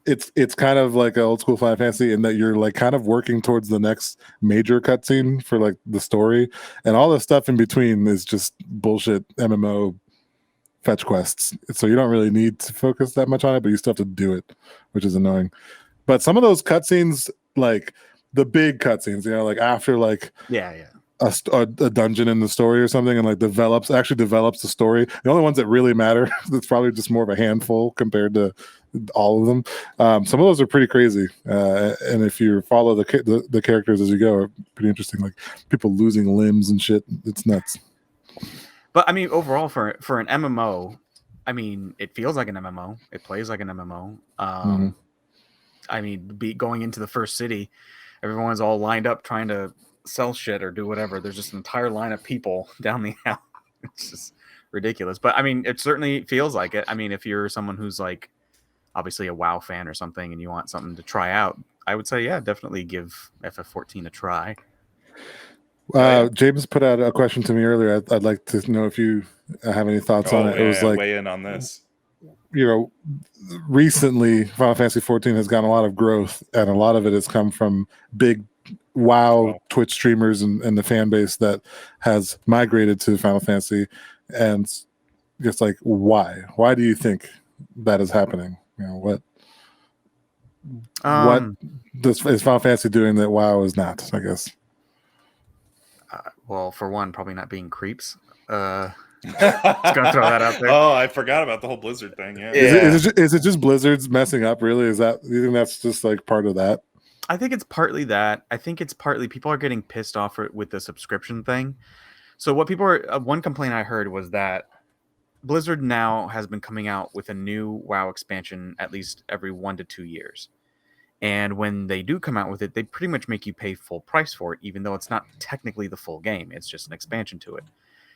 it's kind of like an old school Final Fantasy in that you're like kind of working towards the next major cutscene for like the story, and all the stuff in between is just bullshit MMO fetch quests. So you don't really need to focus that much on it, but you still have to do it, which is annoying. But some of those cutscenes, like the big cutscenes, like after like Yeah. a dungeon in the story or something, and like actually develops the story. The only ones that really matter, that's probably just more of a handful compared to all of them. Some of those are pretty crazy, and if you follow the characters as you go, are pretty interesting. Like people losing limbs and shit. It's nuts. But I mean, overall, for an MMO, I mean, it feels like an MMO. It plays like an MMO. I mean, going into the first city, everyone's all lined up trying to sell shit or do whatever. There's just an entire line of people down the alley. It's just ridiculous. But I mean, it certainly feels like it. I mean, if you're someone who's like obviously a WoW fan or something and you want something to try out, I would say, yeah, definitely give FF14 a try. James put out a question to me earlier. I'd like to know if you have any thoughts on it. It was like, weigh in on this. Recently Final Fantasy XIV has gotten a lot of growth, and a lot of it has come from big WoW Twitch streamers and the fan base that has migrated to Final Fantasy. And just like, why do you think that is happening? What is Final Fantasy doing that WoW is not, I guess? Well, for one, probably not being creeps. Just gonna throw that out there. Oh, I forgot about the whole Blizzard thing. Yeah. Is it just Blizzard's messing up? Really? Do you think that's just like part of that? I think it's partly that. I think it's partly people are getting pissed off with the subscription thing. So what people are one complaint I heard was that Blizzard now has been coming out with a new WoW expansion at least every 1 to 2 years. And when they do come out with it, they pretty much make you pay full price for it, even though it's not technically the full game. It's just an expansion to it.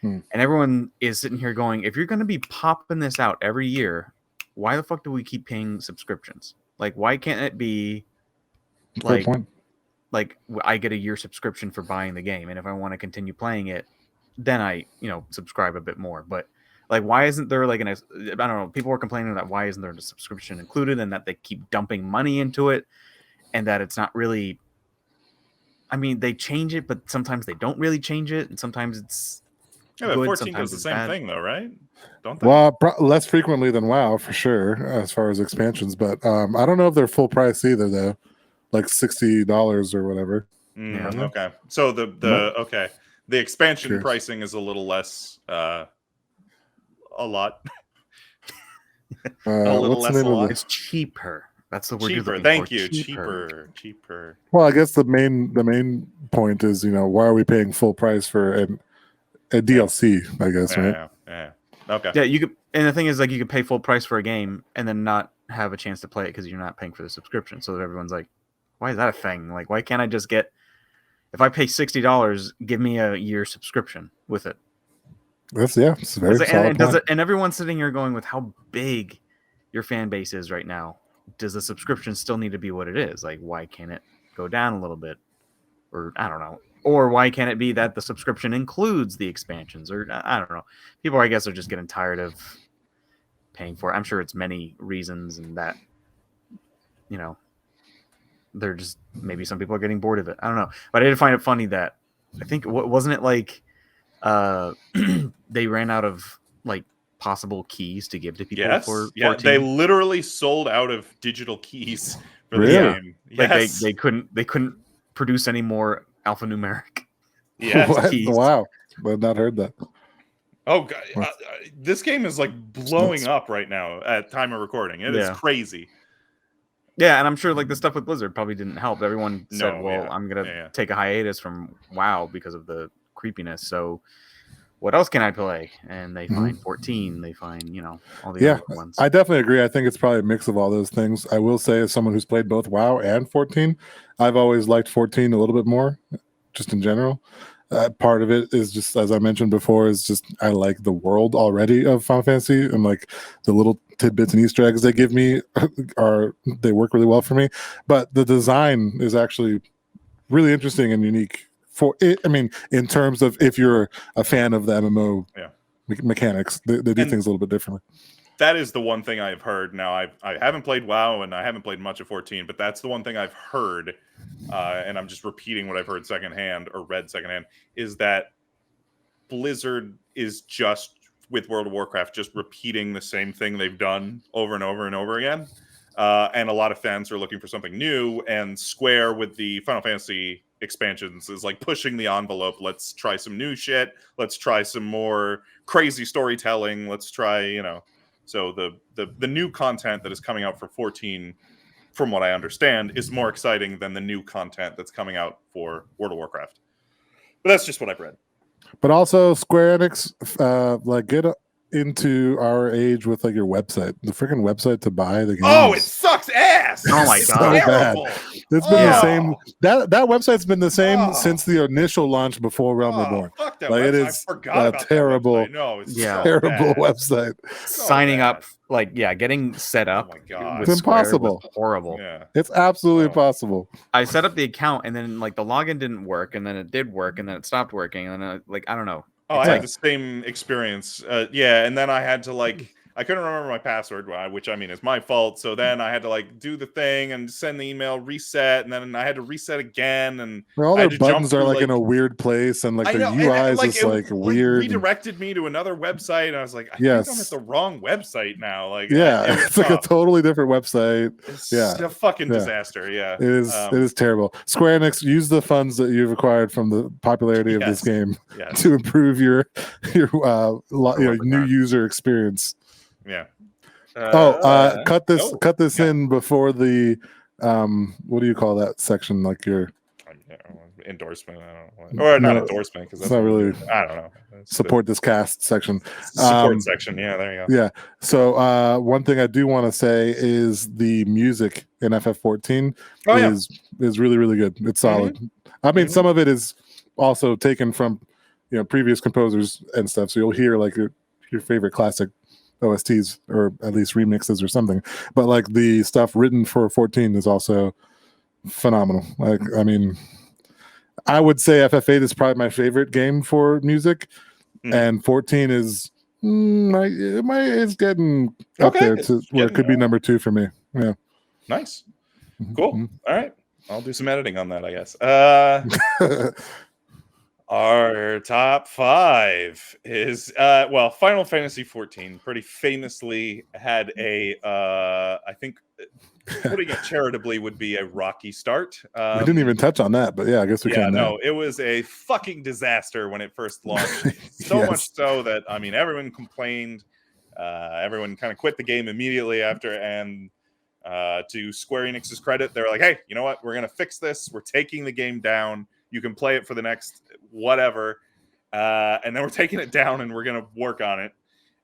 And everyone is sitting here going, if you're going to be popping this out every year, why the fuck do we keep paying subscriptions? Like, why can't it be like I get a year subscription for buying the game, and if I want to continue playing it, then I subscribe a bit more. But like, why isn't there like I don't know, people were complaining that why isn't there a subscription included, and that they keep dumping money into it, and that it's not really, I mean, they change it, but sometimes they don't really change it, and sometimes it's but good, 14 does the same thing though, right? Don't they? Well, less frequently than WoW for sure, as far as expansions. But I don't know if they're full price either, though. Like $60 or whatever. Okay, so the expansion pricing is a little less, a lot. a little less. It's cheaper. That's the word. Cheaper. Thank you. Cheaper. Well, I guess the main point is, why are we paying full price for a DLC? I guess, right? Yeah. Okay. Yeah, you could, and the thing is, like, you could pay full price for a game and then not have a chance to play it because you're not paying for the subscription. So that everyone's like, why is that a thing? Like, why can't I just get, if I pay $60, give me a year subscription with it? It's very solid. And everyone's sitting here going, with how big your fan base is right now, does the subscription still need to be what it is? Like, why can't it go down a little bit? Or I don't know. Or why can't it be that the subscription includes the expansions? Or I don't know. People, I guess, are just getting tired of paying for it. I'm sure it's many reasons, and that, they're just, maybe some people are getting bored of it. I don't know. But I did find it funny that, I think, wasn't it like they ran out of like possible keys to give to people for 14? They literally sold out of digital keys for the game. Yes. Like they couldn't produce any more alphanumeric. Yes. Wow. I've not heard that. Oh god, this game is like blowing up right now at time of recording. It is crazy. Yeah, and I'm sure like the stuff with Blizzard probably didn't help. Everyone said, I'm gonna take a hiatus from WoW because of the creepiness. So what else can I play? And they find 14. They find, all the other ones. I definitely agree. I think it's probably a mix of all those things. I will say, as someone who's played both WoW and 14, I've always liked 14 a little bit more, just in general. Part of it is just, as I mentioned before, is just I like the world already of Final Fantasy, and like the little tidbits and Easter eggs they give me they work really well for me. But the design is actually really interesting and unique for it. I mean, in terms of if you're a fan of the MMO mechanics, they do things a little bit differently. that is the one thing I've heard. Now, I haven't played WoW and I haven't played much of 14, but that's the one thing I've heard, and I'm just repeating what I've heard secondhand or read secondhand, is that Blizzard is just, with World of Warcraft, just repeating the same thing they've done over and over and over again. And a lot of fans are looking for something new, and Square with the Final Fantasy expansions is like pushing the envelope. Let's try some new shit. Let's try some more crazy storytelling. Let's try, so the new content that is coming out for 14, from what I understand, is more exciting than the new content that's coming out for World of Warcraft. But that's just what I've read. But also, Square Enix, like, get into our age with like your website, the freaking website to buy the game. Oh, it sucks ass. Oh my It's God. terrible. It's been the same. That website's been the same since the initial launch before Realm Reborn. Fuck that Like, it website. is I forgot about terrible. That website. No, it's so terrible bad. website. Signing bad. up, like, getting set up. Oh my God. With It's Square impossible. was horrible. Yeah. It's absolutely impossible. I set up the account, and then like the login didn't work, and then it did work, and then it stopped working, and then I don't know. Oh, I had the same experience. And then I had to I couldn't remember my password, which I mean is my fault. So then I had to do the thing and send the email, reset, and then I had to reset again. And all their buttons are like in a weird place, and like their UI is just like weird. Redirected me to another website, and I was like, I think I'm at the wrong website now. It's like a totally different website. It's a fucking disaster. Yeah, it is. It is terrible. Square Enix, use the funds that you've acquired from the popularity of this game to improve your new user experience. Yeah. Cut this in before the what do you call that section? Like your endorsement, I don't know, or not endorsement, because that's not really. I don't know. Support this cast section. Support section. Yeah, there you go. Yeah. So one thing I do want to say is the music in FF14 is really, really good. It's solid. Mm-hmm. I mean, some of it is also taken from previous composers and stuff. So you'll hear like your favorite classic OSTs, or at least remixes or something, but like the stuff written for 14 is also phenomenal. Like, I mean, I would say FF8 is probably my favorite game for music, and 14 is it's getting up there to where it could be number 2 for me. Yeah, nice, cool. Mm-hmm. All right, I'll do some editing on that, I guess. Our top 5 is Final Fantasy XIV pretty famously had a I think putting it charitably would be a rocky start. We didn't even touch on that, but I guess we can. No, it was a fucking disaster when it first launched. So much so that everyone complained. Everyone kind of quit the game immediately after, and to Square Enix's credit, they were like, "Hey, you know what? We're gonna fix this. We're taking the game down. You can play it for the next whatever, and then we're taking it down and we're gonna work on it."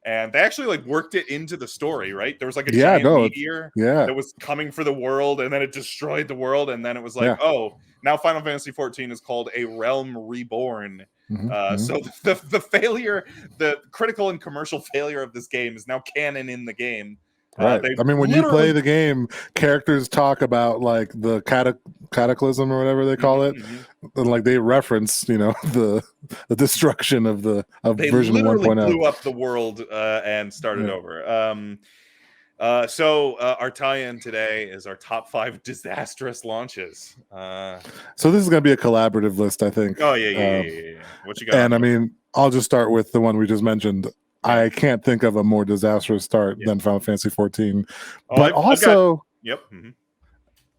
And they actually worked it into the story, right? There was a giant meteor that was coming for the world, and then it destroyed the world, and then it was oh, now Final Fantasy XIV is called A Realm Reborn. So the failure, the critical and commercial failure of this game is now canon in the game. Right. I mean, when you play the game, characters talk about like the cataclysm or whatever they call it, and like they reference, the destruction of version 1.0. They blew up the world and started over. So our tie-in today is our top 5 disastrous launches. So this is going to be a collaborative list, I think. Oh yeah. What you got? And I mean, I'll just start with the one we just mentioned. I can't think of a more disastrous start than Final Fantasy XIV. But also,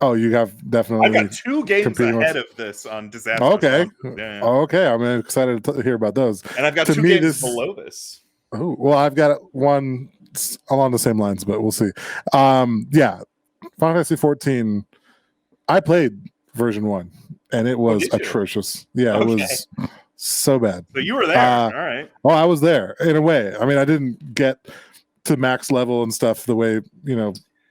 oh, you have definitely. I've got 2 games ahead of this on disastrous. Okay, okay, I'm excited to hear about those. And I've got 2 games below this. Oh well, I've got one along the same lines, but we'll see. Final Fantasy XIV. I played version 1, and it was atrocious. Yeah, it was. So bad. So you were there. All right. Oh, I was there in a way. I mean, I didn't get to max level and stuff the way,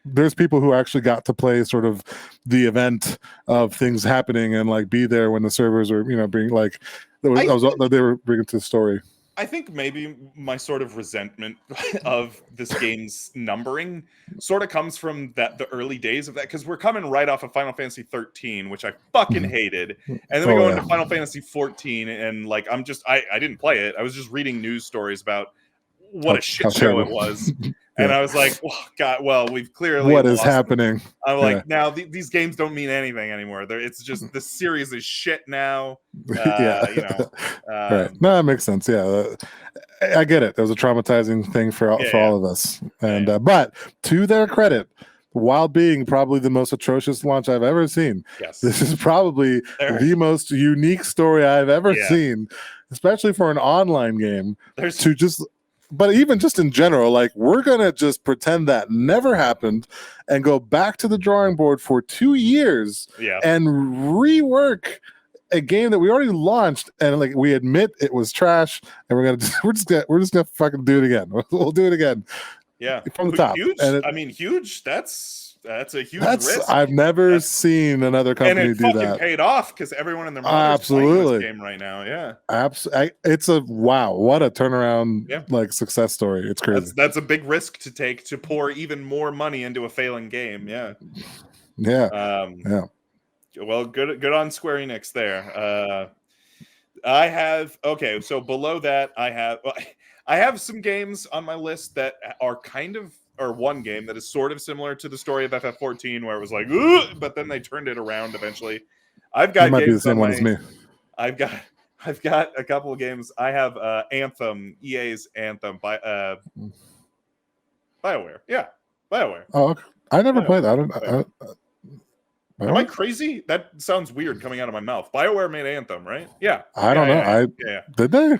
there's people who actually got to play sort of the event of things happening and like be there when the servers are, being like, they were bringing to the story. I think maybe my sort of resentment of this game's numbering sort of comes from the early days of that, because we're coming right off of Final Fantasy 13, which I fucking hated, and then we go into Final Fantasy 14, and I didn't play it. I was just reading news stories about what a shit how show terrible. it was. And Yeah. I was like, oh, God, well, we've clearly What is lost. happening? I'm like, now these games don't mean anything anymore. It's just the series is shit now. Yeah. You know, Right. No, that makes sense. Yeah. I get it. It was a traumatizing thing for all of us. And but to their credit, while being probably the most atrocious launch I've ever seen, yes, this is probably the most unique story I've ever seen, especially for an online game. But even just in general, like, we're gonna just pretend that never happened and go back to the drawing board for 2 years and rework a game that we already launched, and like, we admit it was trash, and we're just gonna fucking do it again. We'll do it again. Yeah, from the top. Huge. And I mean, huge. That's a huge risk. I've never seen another company do that. And it fucking paid off because everyone and their mother is playing this game right now. Yeah, absolutely. It's a wow. What a turnaround! Like, success story. It's crazy. That's a big risk to take, to pour even more money into a failing game. Yeah. Yeah. Well, good on Square Enix there. I have so below that I have some games on my list that are kind of, or one game that is sort of similar to the story of FF14, where it was like, ugh, but then they turned it around eventually. I've got might games be the same one as me. I've got a couple of games. I have Anthem, EA's Anthem by BioWare. Yeah, BioWare. Oh, okay. I never played that. Am I crazy? That sounds weird coming out of my mouth. BioWare made Anthem, right? Yeah. I don't know. Did they?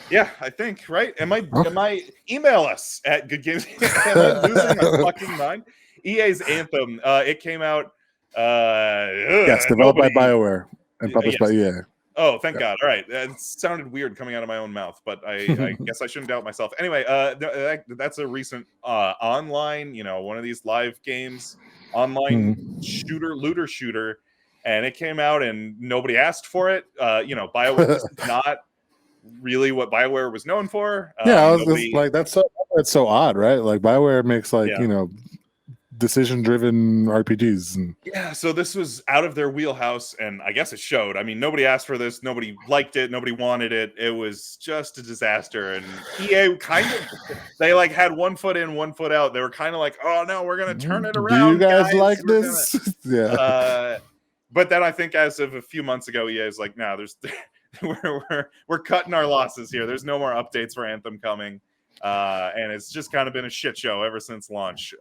Yeah, I think, right? Am I email us at Good Games? Am I losing my fucking mind? EA's Anthem. It came out. Yes, developed by BioWare and published by EA. Oh, thank God. All right. It sounded weird coming out of my own mouth, but I guess I shouldn't doubt myself. Anyway, that's a recent online, one of these live games, online looter shooter, and it came out and nobody asked for it. BioWare, this is not really what BioWare was known for. I was just like, that's so odd, right? Like, BioWare makes decision-driven RPGs. And so this was out of their wheelhouse, and I guess it showed. I mean, nobody asked for this, nobody liked it, nobody wanted it. It was just a disaster, and EA they like had one foot in, one foot out. They were kind of like, oh no, we're gonna turn it around. Do you guys like this? But then I think as of a few months ago, EA is like, no, we're cutting our losses here. There's no more updates for Anthem coming, and it's just kind of been a shit show ever since launch.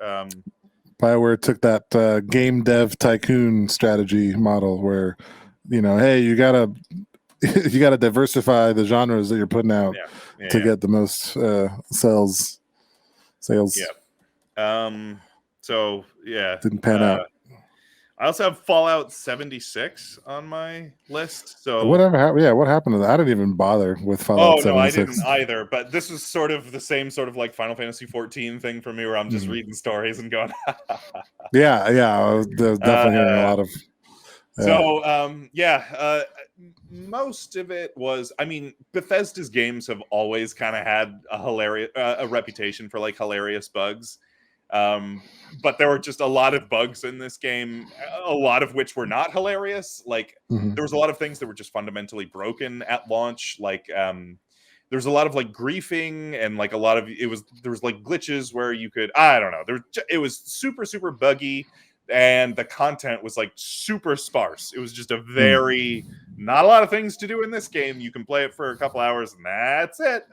BioWare took that game dev tycoon strategy model where, hey, you gotta diversify the genres that you're putting out to get the most sales. Didn't pan out. I also have Fallout 76 on my list. So whatever happened? Yeah, what happened to that? I didn't even bother with Fallout 76. Oh no, I didn't either. But this was sort of the same sort of like Final Fantasy XIV thing for me, where I'm just reading stories and going. Yeah, I was definitely hearing a lot of. Most of it was. I mean, Bethesda's games have always kind of had a reputation for like hilarious bugs. But there were just a lot of bugs in this game, a lot of which were not hilarious. Like there was a lot of things that were just fundamentally broken at launch. Like there's a lot of like griefing, and like a lot of there was like glitches where you could, I don't know, it was super, super buggy, and the content was like super sparse. It was just a very not a lot of things to do in this game. You can play it for a couple hours and that's it.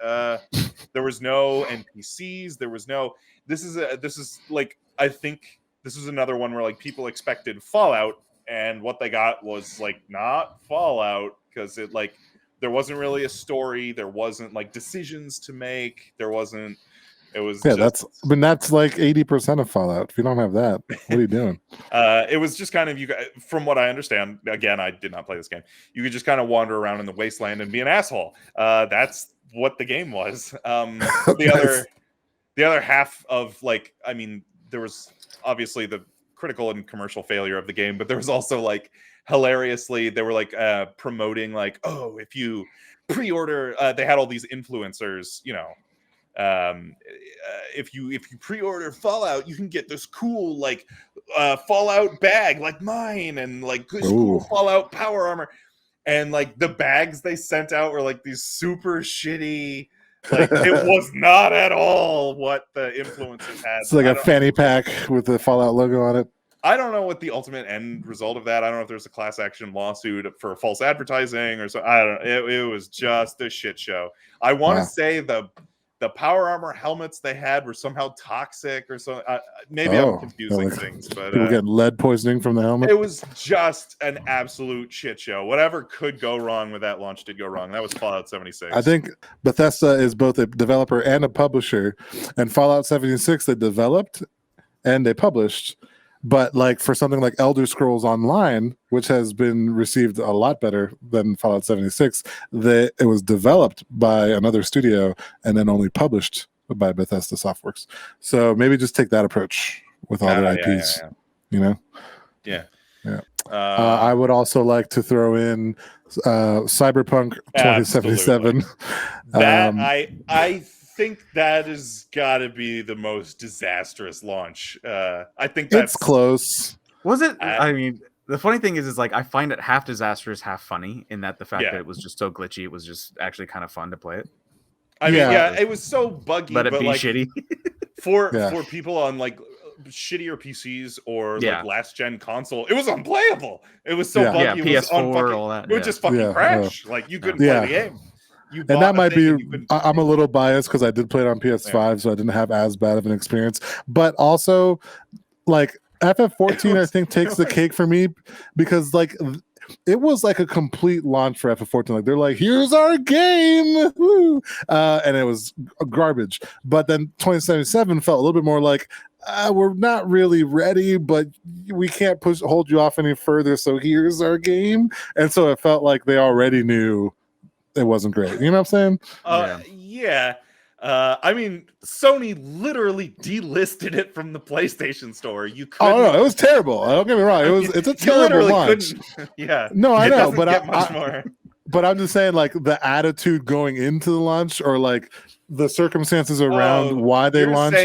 There was no NPCs. There was no. This is like, I think this is another one where like people expected Fallout, and what they got was like not Fallout, because it like there wasn't really a story, there wasn't like decisions to make, there wasn't. It was that's like 80% of Fallout. If you don't have that, what are you doing? It was just kind of, from what I understand. Again, I did not play this game. You could just kind of wander around in the wasteland and be an asshole. That's what the game was. The other half of like, I mean, there was obviously the critical and commercial failure of the game, but there was also like hilariously, they were like promoting like, oh, if you pre-order, they had all these influencers, if you pre-order Fallout, you can get this cool like Fallout bag like mine, and like this cool Fallout power armor, and like the bags they sent out were like these super shitty Like, it was not at all what the influences had. It's like a fanny pack with the Fallout logo on it. I don't know what the ultimate end result of that. I don't know if there's a class action lawsuit for false advertising or so. I don't know. It was just a shit show. I want to say the power armor helmets they had were somehow toxic or so. Maybe I'm confusing things, but people getting lead poisoning from the helmet. It was just an absolute shit show. Whatever could go wrong with that launch did go wrong. That was Fallout 76. I think Bethesda is both a developer and a publisher, and Fallout 76 they developed and they published. But like for something like Elder Scrolls Online, which has been received a lot better than Fallout 76, it was developed by another studio and then only published by Bethesda Softworks. So maybe just take that approach with all their IPs. You know? Yeah. I would also like to throw in Cyberpunk 2077. That I think that has got to be the most disastrous launch. I think that's close. Was it? I mean, the funny thing is like I find it half disastrous, half funny in that the fact that it was just so glitchy, it was just actually kind of fun to play it. I mean, it was so buggy. Let it but be like, shitty. for people on like shittier PCs or like last gen console, it was unplayable. It was so buggy. PS4, it was all that. It would just fucking crash. Like you couldn't play the game. And that might be, I'm a little biased because I did play it on PS5, so I didn't have as bad of an experience. But also, like, FF14, I think, takes the cake for me because, like, it was like a complete launch for FF14. Like, they're like, here's our game! Woo! And it was garbage. But then 2077 felt a little bit more like, we're not really ready, but we can't hold you off any further, so here's our game. And so it felt like they already knew it wasn't great. You know what I'm saying? I mean, Sony literally delisted it from the PlayStation Store. You couldn't. Oh no, it was terrible. Don't get me wrong. It's a terrible launch. No, I know, but I'm just saying, like the attitude going into the launch, or like the circumstances around why they launched.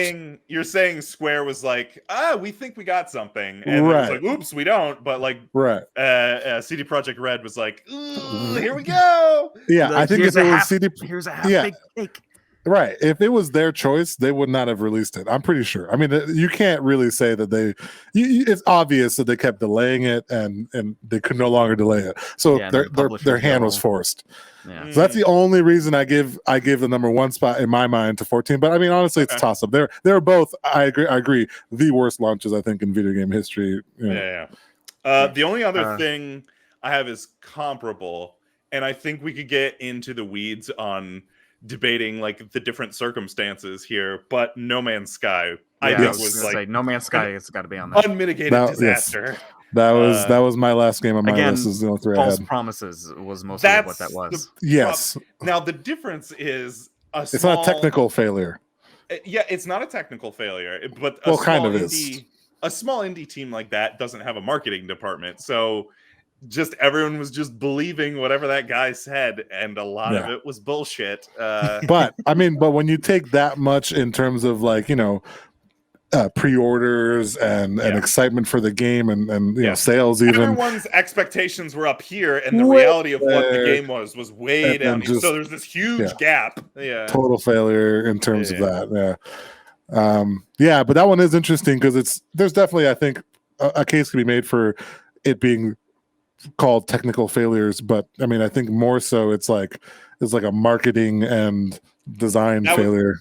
You're saying Square was like, we think we got something, and it was like, oops, we don't. But like, CD Projekt Red was like, here we go. Yeah, like, I think if it was CD, here's a half big cake. Right. If it was their choice, they would not have released it. I'm pretty sure. I mean, you can't really say that it's obvious that they kept delaying it and they could no longer delay it. So their hand was forced. Yeah. So that's the only reason I give the number one spot in my mind to 14. But I mean, honestly, it's a toss up. They're both, I agree, the worst launches, I think, in video game history. You know. The only other thing I have is comparable, and I think we could get into the weeds on debating like the different circumstances here, but No Man's Sky, I think was like No Man's Sky has got to be on that. Unmitigated disaster. Yes. That was my last game on my list. Is the False Promises was mostly what that was. Now the difference is it's not a technical failure. Yeah, it's not a technical failure, but a small indie team like that doesn't have a marketing department, so just everyone was just believing whatever that guy said, and a lot of it was bullshit. But when you take that much in terms of like, you know, pre-orders and excitement for the game and you know, sales, even everyone's expectations were up here, and the reality of what the game was way down here. So there's this huge gap. Total failure in terms of that. But that one is interesting because there's definitely, I think, a case can be made for it being called technical failures, but I mean, I think more so it's like a marketing and design failure.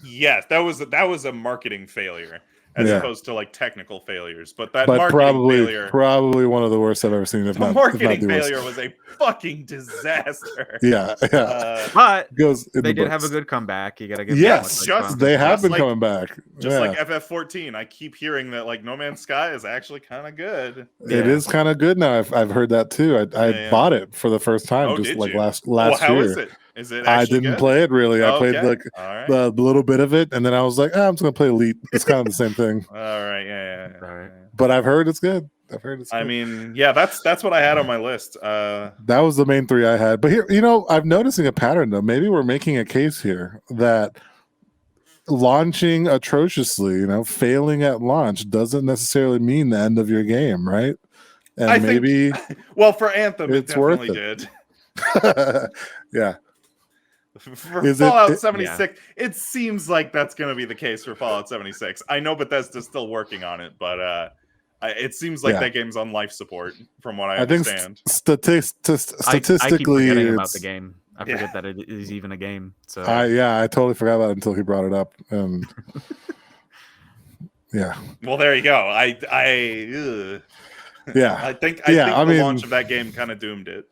That was a marketing failure as opposed to like technical failures. But marketing failure, probably one of the worst I've ever seen. Marketing failure was a fucking disaster. But they did have a good comeback. You gotta give they have been coming back. Just like FF14, I keep hearing that like No Man's Sky is actually kind of good. It is kind of good now. I've heard that too. I bought it for the first time last year. How is it? Is it? I didn't play it really. I played like the little bit of it, and then I was like, I'm just gonna play Elite. It's kind of the same thing. All right, All right. But I've heard it's good. I mean, that's what I had on my list. That was the main three I had. But here, you know, I'm noticing a pattern though. Maybe we're making a case here that launching atrociously, you know, failing at launch doesn't necessarily mean the end of your game, right? And I think, well, for Anthem, it definitely did. Yeah. For Is Fallout it- 76, it seems like that's going to be the case for Fallout 76. I know Bethesda's still working on it, but it seems like Yeah. that game's on life support, from what I I think understand. statistically, I keep forgetting about the it's- game. I Yeah. forget that it is even a game. So I totally forgot about it until he brought it up, and yeah, Well, there you go. I yeah, think I the mean, launch of that game kind of doomed it.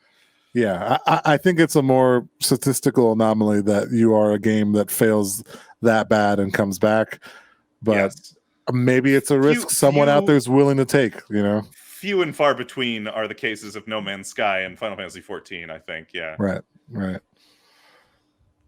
yeah. I think it's a more statistical anomaly that you are a game that fails that bad and comes back, but Yes. maybe it's a risk someone out there is willing to take. Few and far between are the cases of No Man's Sky and Final Fantasy XIV. I think, yeah. Right.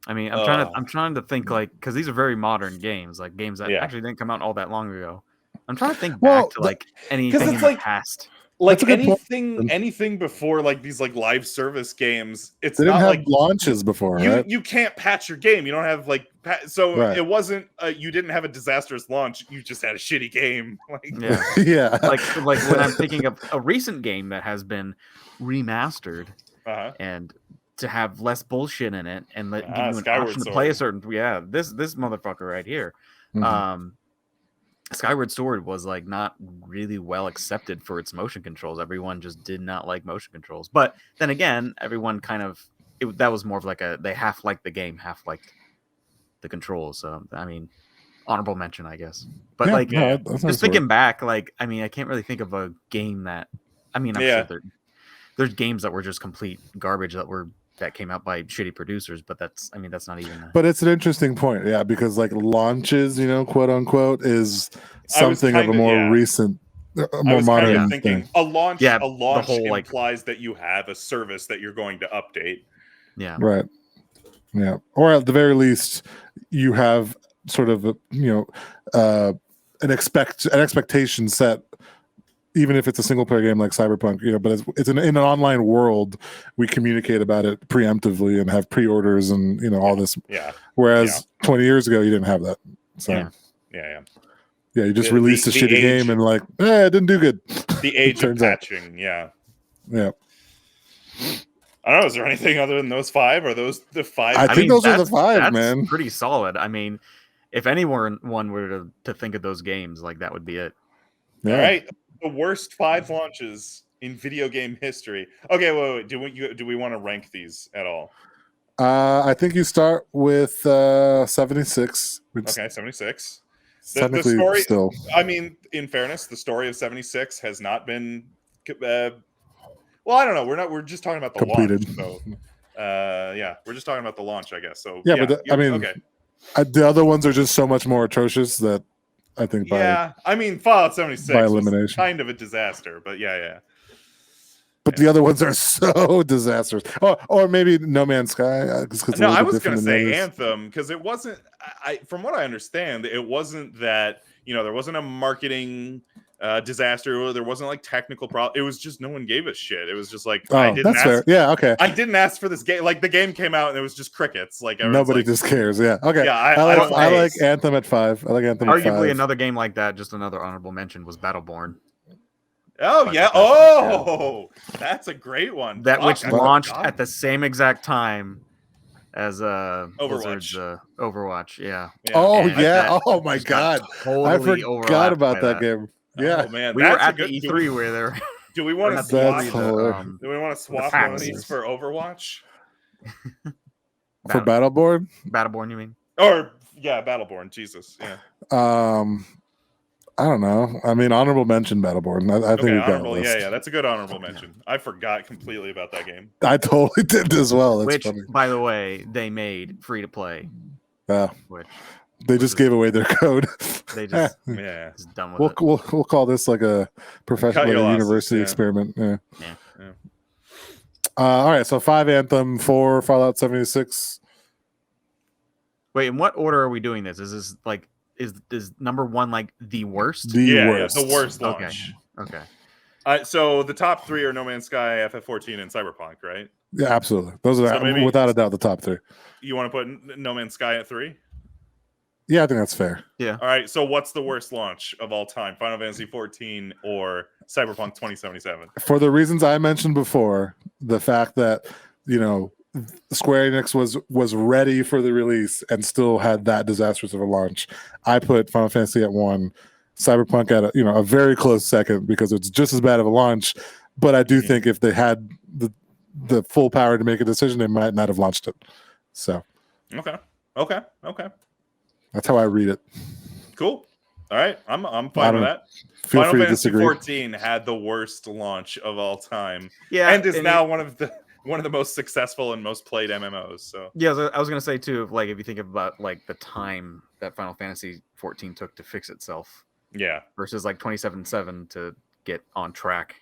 I mean, I'm trying to think like because these are very modern games, like games that actually didn't come out all that long ago. I'm trying to think back to like anything in the past. Like That's a good point. anything before like these like live service games, it's They didn't not have like launches before, right? you can't patch your game. You don't have like Right. it wasn't you didn't have a disastrous launch. You just had a shitty game. Like Yeah, Yeah. like when I'm thinking of a recent game that has been remastered and to have less bullshit in it and give you an Skyward option to Sword. play a certain this motherfucker right here. Mhm. Skyward Sword was like not really well accepted for its motion controls. Everyone just did not like motion controls. But then again, everyone kind of that was more of like they half liked the game, half liked the controls. So I mean, honorable mention, I guess. But just thinking back, like I mean, I can't really think of a game that. I mean, I'm sure there's games that were just complete garbage that came out by shitty producers, but that's not even. But it's an interesting point, yeah, because like launches, quote unquote, is something of a more recent, more modern thing. A launch whole, implies that you have a service that you're going to update. Yeah. Right. Yeah. Or at the very least, you have sort of an expectation set. Even if it's a single player game like Cyberpunk, but it's in an online world, we communicate about it preemptively and have pre-orders and all this. Yeah. Whereas 20 years ago, you didn't have that. So yeah. You just released a shitty game and like, it didn't do good. The age of patching, yeah. Yeah. I don't know. Is there anything other than those five? Are those the five? I think those are the five, man. Pretty solid. I mean, if anyone were to think of those games, like that would be it. Yeah. All right. The worst 5 launches in video game history. Okay, wait. Do we want to rank these at all? I think you start with 76. Okay, 76. The story, still. I mean, in fairness, the story of 76 has not been. Well, I don't know. We're just talking about the completed. Launch. So, we're just talking about the launch, I guess. So but the other ones are just so much more atrocious that. I think Fallout 76 by elimination was kind of a disaster, but But the other ones are so disastrous. Or maybe No Man's Sky. No, I was going to say Anthem because it wasn't. From what I understand, it wasn't that there wasn't a marketing disaster. There wasn't like technical problem. It was just no one gave a shit. It was just like I didn't ask. Fair. Yeah, okay. I didn't ask for this game. Like the game came out and it was just crickets. Like nobody just cares. Yeah. Okay. Yeah, I like Anthem at 5. I like Anthem at 5. Arguably another game like that. Just another honorable mention was Battleborn. Oh yeah! Oh, that's a great one. That which launched at the same exact time as Overwatch. Overwatch, yeah. Oh yeah! Oh my god! Totally I forgot about that game. Yeah, oh, man, we were at the E3 where there. Do we want to swap? Do we want to swap one of these for Overwatch? For Battleborn? Battleborn, you mean? Or Battleborn. Jesus, yeah. I don't know. I mean, honorable mention Battleborn. I think we've got a list. Yeah, that's a good honorable mention. I forgot completely about that game. I totally did as well. That's which, funny. By the way, they made free to play. Yeah. They just gave away their code. They just just done with it. We'll call this like a professional university experiment. Yeah. All right, so 5 Anthem, 4 Fallout 76. Wait, in what order are we doing this? Is this like is number 1 like the worst? The worst launch. Okay. So the top 3 are No Man's Sky, FF14, and Cyberpunk, right? Yeah, absolutely. Those are without a doubt the top 3. You want to put No Man's Sky at 3? Yeah, I think that's fair. Yeah. All right. So what's the worst launch of all time? Final Fantasy XIV or Cyberpunk 2077? For the reasons I mentioned before, the fact that Square Enix was ready for the release and still had that disastrous of a launch. I put Final Fantasy at 1, Cyberpunk at a very close second because it's just as bad of a launch. But I do think if they had the full power to make a decision, they might not have launched it. So Okay. that's how I read it. Cool. All right, I'm fine with that. Feel Final free to Fantasy disagree. 14 had the worst launch of all time, Yeah, and is now one of the most successful and most played MMOs. So yeah, I was gonna say too, like if you think about like the time that Final Fantasy 14 took to fix itself, yeah, versus like 27.7 to get on track.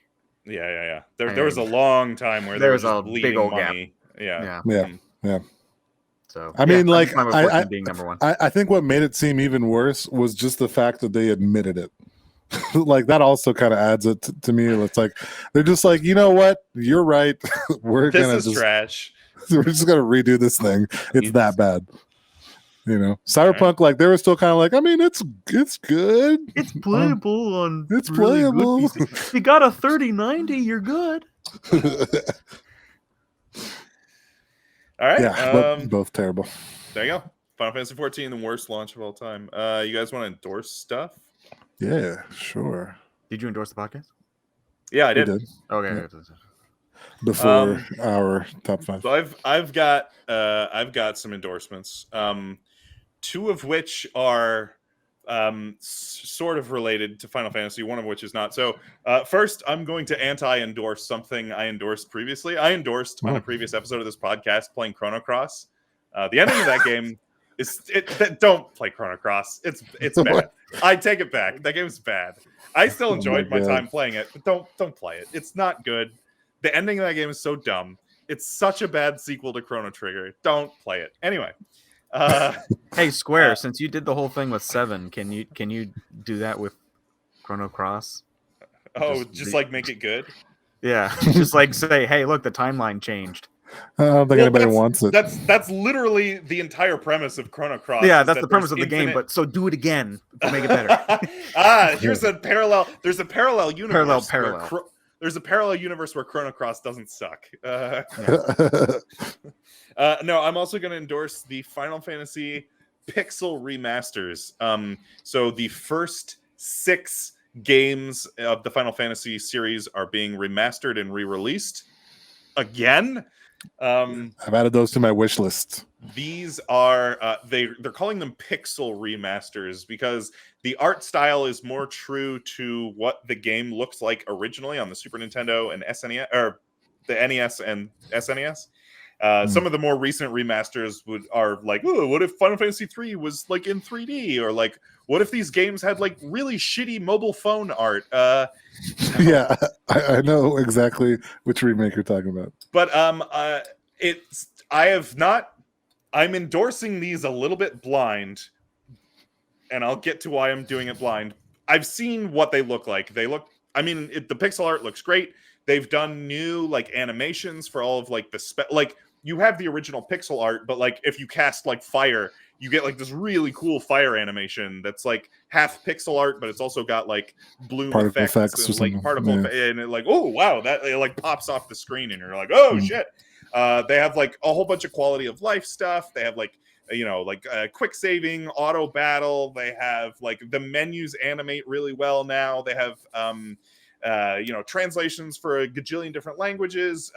Yeah. There was a long time where there was a bleeding big old money. gap. Yeah. So I mean, like, I'm fine with 14 being number one. I think what made it seem even worse was just the fact that they admitted it. Like that also kind of adds it to me. It's like they're just like, you know what, you're right. This is trash. We're just gonna redo this thing. It's that bad. Cyberpunk, like they were still kind of like, I mean, it's good. It's playable on. It's really playable. You got a 3090, you're good. All right. Yeah, both terrible. There you go. Final Fantasy 14, the worst launch of all time. You guys want to endorse stuff? Yeah, sure. Did you endorse the podcast? Yeah, I did. Okay. Yeah. Before our top 5. So I've got some endorsements. 2 of which are sort of related to Final Fantasy, one of which is not. So first, I'm going to anti-endorse something I endorsed previously. I endorsed on a previous episode of this podcast playing Chrono Cross. The ending of that game don't play Chrono Cross. It's bad. I take it back. That game's bad. I still enjoyed my time playing it, but don't play it. It's not good. The ending of that game is so dumb. It's such a bad sequel to Chrono Trigger. Don't play it. Anyway. Hey, Square, since you did the whole thing with 7, can you do that with Chrono Cross? Oh, just like make it good? Yeah. Just like say, hey, look, the timeline changed. I don't think anybody wants it. That's literally the entire premise of Chrono Cross. Yeah, that's the premise of the game, but so do it again to make it better. Here's a parallel. There's a parallel universe. Parallel. There's a parallel universe where Chrono Cross doesn't suck. No, I'm also going to endorse the Final Fantasy Pixel remasters. So the first 6 games of the Final Fantasy series are being remastered and re-released again. I've added those to my wish list. These are they're calling them pixel remasters because the art style is more true to what the game looks like originally on the Super Nintendo and SNES, or the NES and SNES. Some of the more recent remasters are like, oh, what if Final Fantasy III was like in 3D, or like, what if these games had like really shitty mobile phone art? Yeah, I know exactly which remake you're talking about. But I'm endorsing these a little bit blind, and I'll get to why I'm doing it blind. I've seen what they look like. The pixel art looks great. They've done new like animations for all of like like you have the original pixel art, but like if you cast like fire, you get like this really cool fire animation that's like half pixel art, but it's also got like bloom effects and like particle and it like, oh wow, that it like pops off the screen and you're like, oh shit. They have like a whole bunch of quality of life stuff. They have like quick saving, auto battle. They have like the menus animate really well now. They have translations for a gajillion different languages.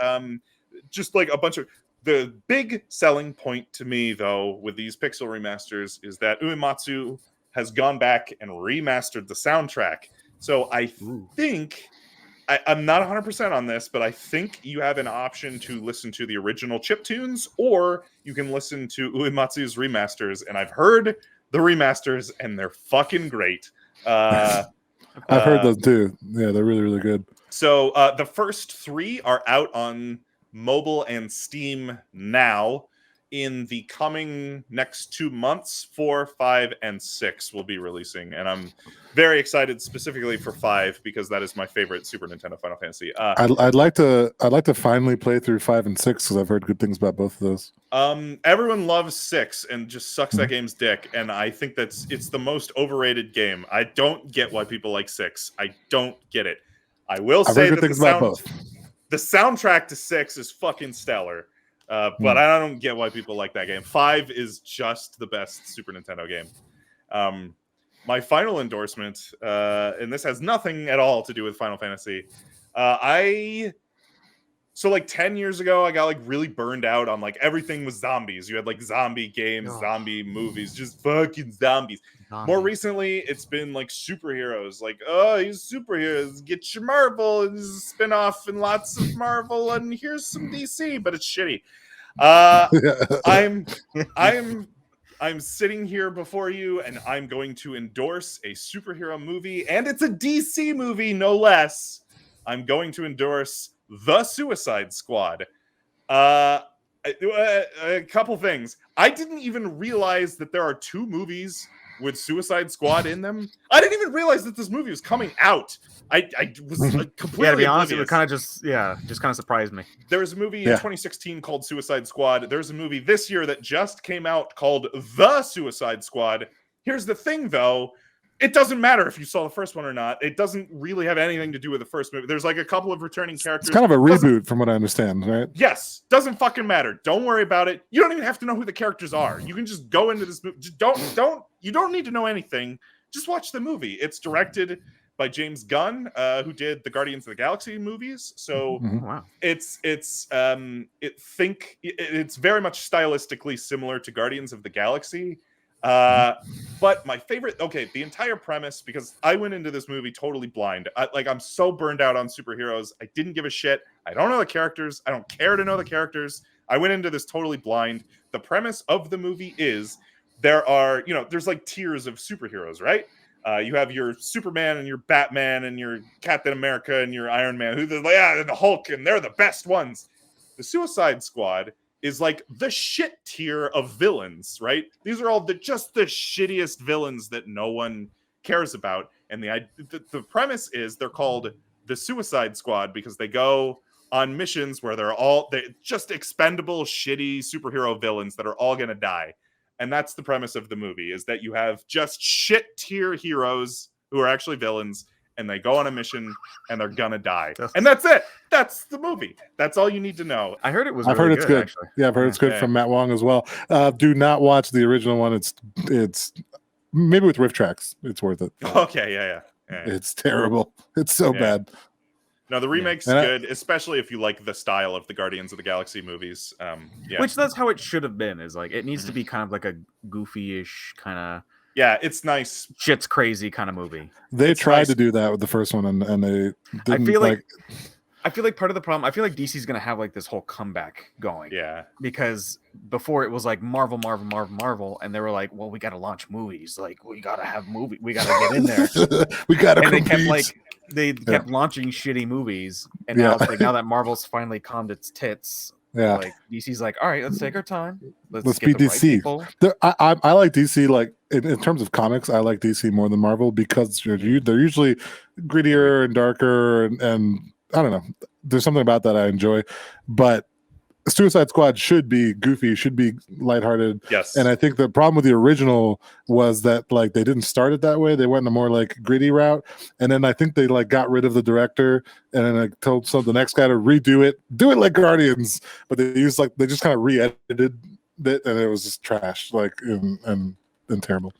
Just like a bunch of the big selling point to me, though, with these pixel remasters is that Uematsu has gone back and remastered the soundtrack. So I think I'm not 100% on this, but I think you have an option to listen to the original chiptunes, or you can listen to Uematsu's remasters. And I've heard the remasters, and they're fucking great. I've heard those too. Yeah, they're really, really good. So the first 3 are out on mobile and Steam now. In the coming next 2 months, 4, 5, and 6 will be releasing, and I'm very excited specifically for 5 because that is my favorite Super Nintendo Final Fantasy. I'd like to finally play through 5 and 6 because I've heard good things about both of those. Everyone loves 6 and just sucks that game's dick, and I think it's the most overrated game. I don't get why people like 6. I don't get it. I will say that the soundtrack to 6 is fucking stellar. But I don't get why people like that game. 5 is just the best Super Nintendo game. My final endorsement, and this has nothing at all to do with Final Fantasy. So like 10 years ago, I got like really burned out on like everything was zombies. You had like zombie games, zombie movies, just fucking zombies. More recently, it's been like superheroes. Like, oh, he's superheroes. Get your Marvel and spin off and lots of Marvel and here's some DC, but it's shitty. I'm sitting here before you and I'm going to endorse a superhero movie, and it's a DC movie, no less. I'm going to endorse The Suicide Squad. A couple things. I didn't even realize that there are 2 movies with Suicide Squad in them. I didn't even realize that this movie was coming out. I was completely to be honest, oblivious. it kind of just kind of surprised me. There was a movie in 2016 called Suicide Squad. There's a movie this year that just came out called The Suicide Squad. Here's the thing, though. It doesn't matter if you saw the first one or not. It doesn't really have anything to do with the first movie. There's like a couple of returning characters. It's kind of a reboot from what I understand, right? Yes. Doesn't fucking matter. Don't worry about it. You don't even have to know who the characters are. You can just go into this movie. Just you don't need to know anything. Just watch the movie. It's directed by James Gunn, who did the Guardians of the Galaxy movies. So it's very much stylistically similar to Guardians of the Galaxy. But my favorite, the entire premise, because I went into this movie totally blind. I'm so burned out on superheroes. I didn't give a shit. I don't know the characters. I don't care to know the characters. I went into this totally blind. The premise of the movie is there's like tiers of superheroes, right? You have your Superman and your Batman and your Captain America and your Iron Man, who they're the Hulk, and they're the best ones. The Suicide Squad is like the shit tier of villains, right? These are all just the shittiest villains that no one cares about. And the premise is they're called the Suicide Squad because they go on missions where they're just expendable, shitty superhero villains that are all gonna die. And that's the premise of the movie, is that you have just shit tier heroes who are actually villains, and they go on a mission and they're gonna die. And that's it. That's the movie. That's all you need to know. I heard it was I've heard it's good. Actually. Yeah, I've heard it's good from Matt Wong as well. Do not watch the original one. It's maybe with riff tracks. It's worth it. Okay, yeah. It's terrible. It's so bad. No, the remake's good, especially if you like the style of the Guardians of the Galaxy movies. Which that's how it should have been. Is like it needs to be kind of like a goofy-ish kind of. Yeah, it's nice. Shit's crazy kind of movie. They tried to do that with the first one, and they didn't. I feel like part of the problem. I feel like DC's gonna have like this whole comeback going. Yeah. Because before it was like Marvel, and they were like, well, we got to launch movies. Like we got to have movie. We got to get in there. We got to. And they kept launching shitty movies, and now it's like now that Marvel's finally calmed its tits. Yeah. Like DC's like, all right, let's take our time. Let's be DC. I like DC. Like in terms of comics, I like DC more than Marvel because they're usually grittier and darker, and I don't know. There's something about that I enjoy, but Suicide Squad should be goofy, should be lighthearted. Yes. And I think the problem with the original was that like they didn't start it that way. They went in a more like gritty route. And then I think they like got rid of the director and then like told the next guy to redo it, do it like Guardians. But they just kind of re-edited it and it was just trash, like and terrible.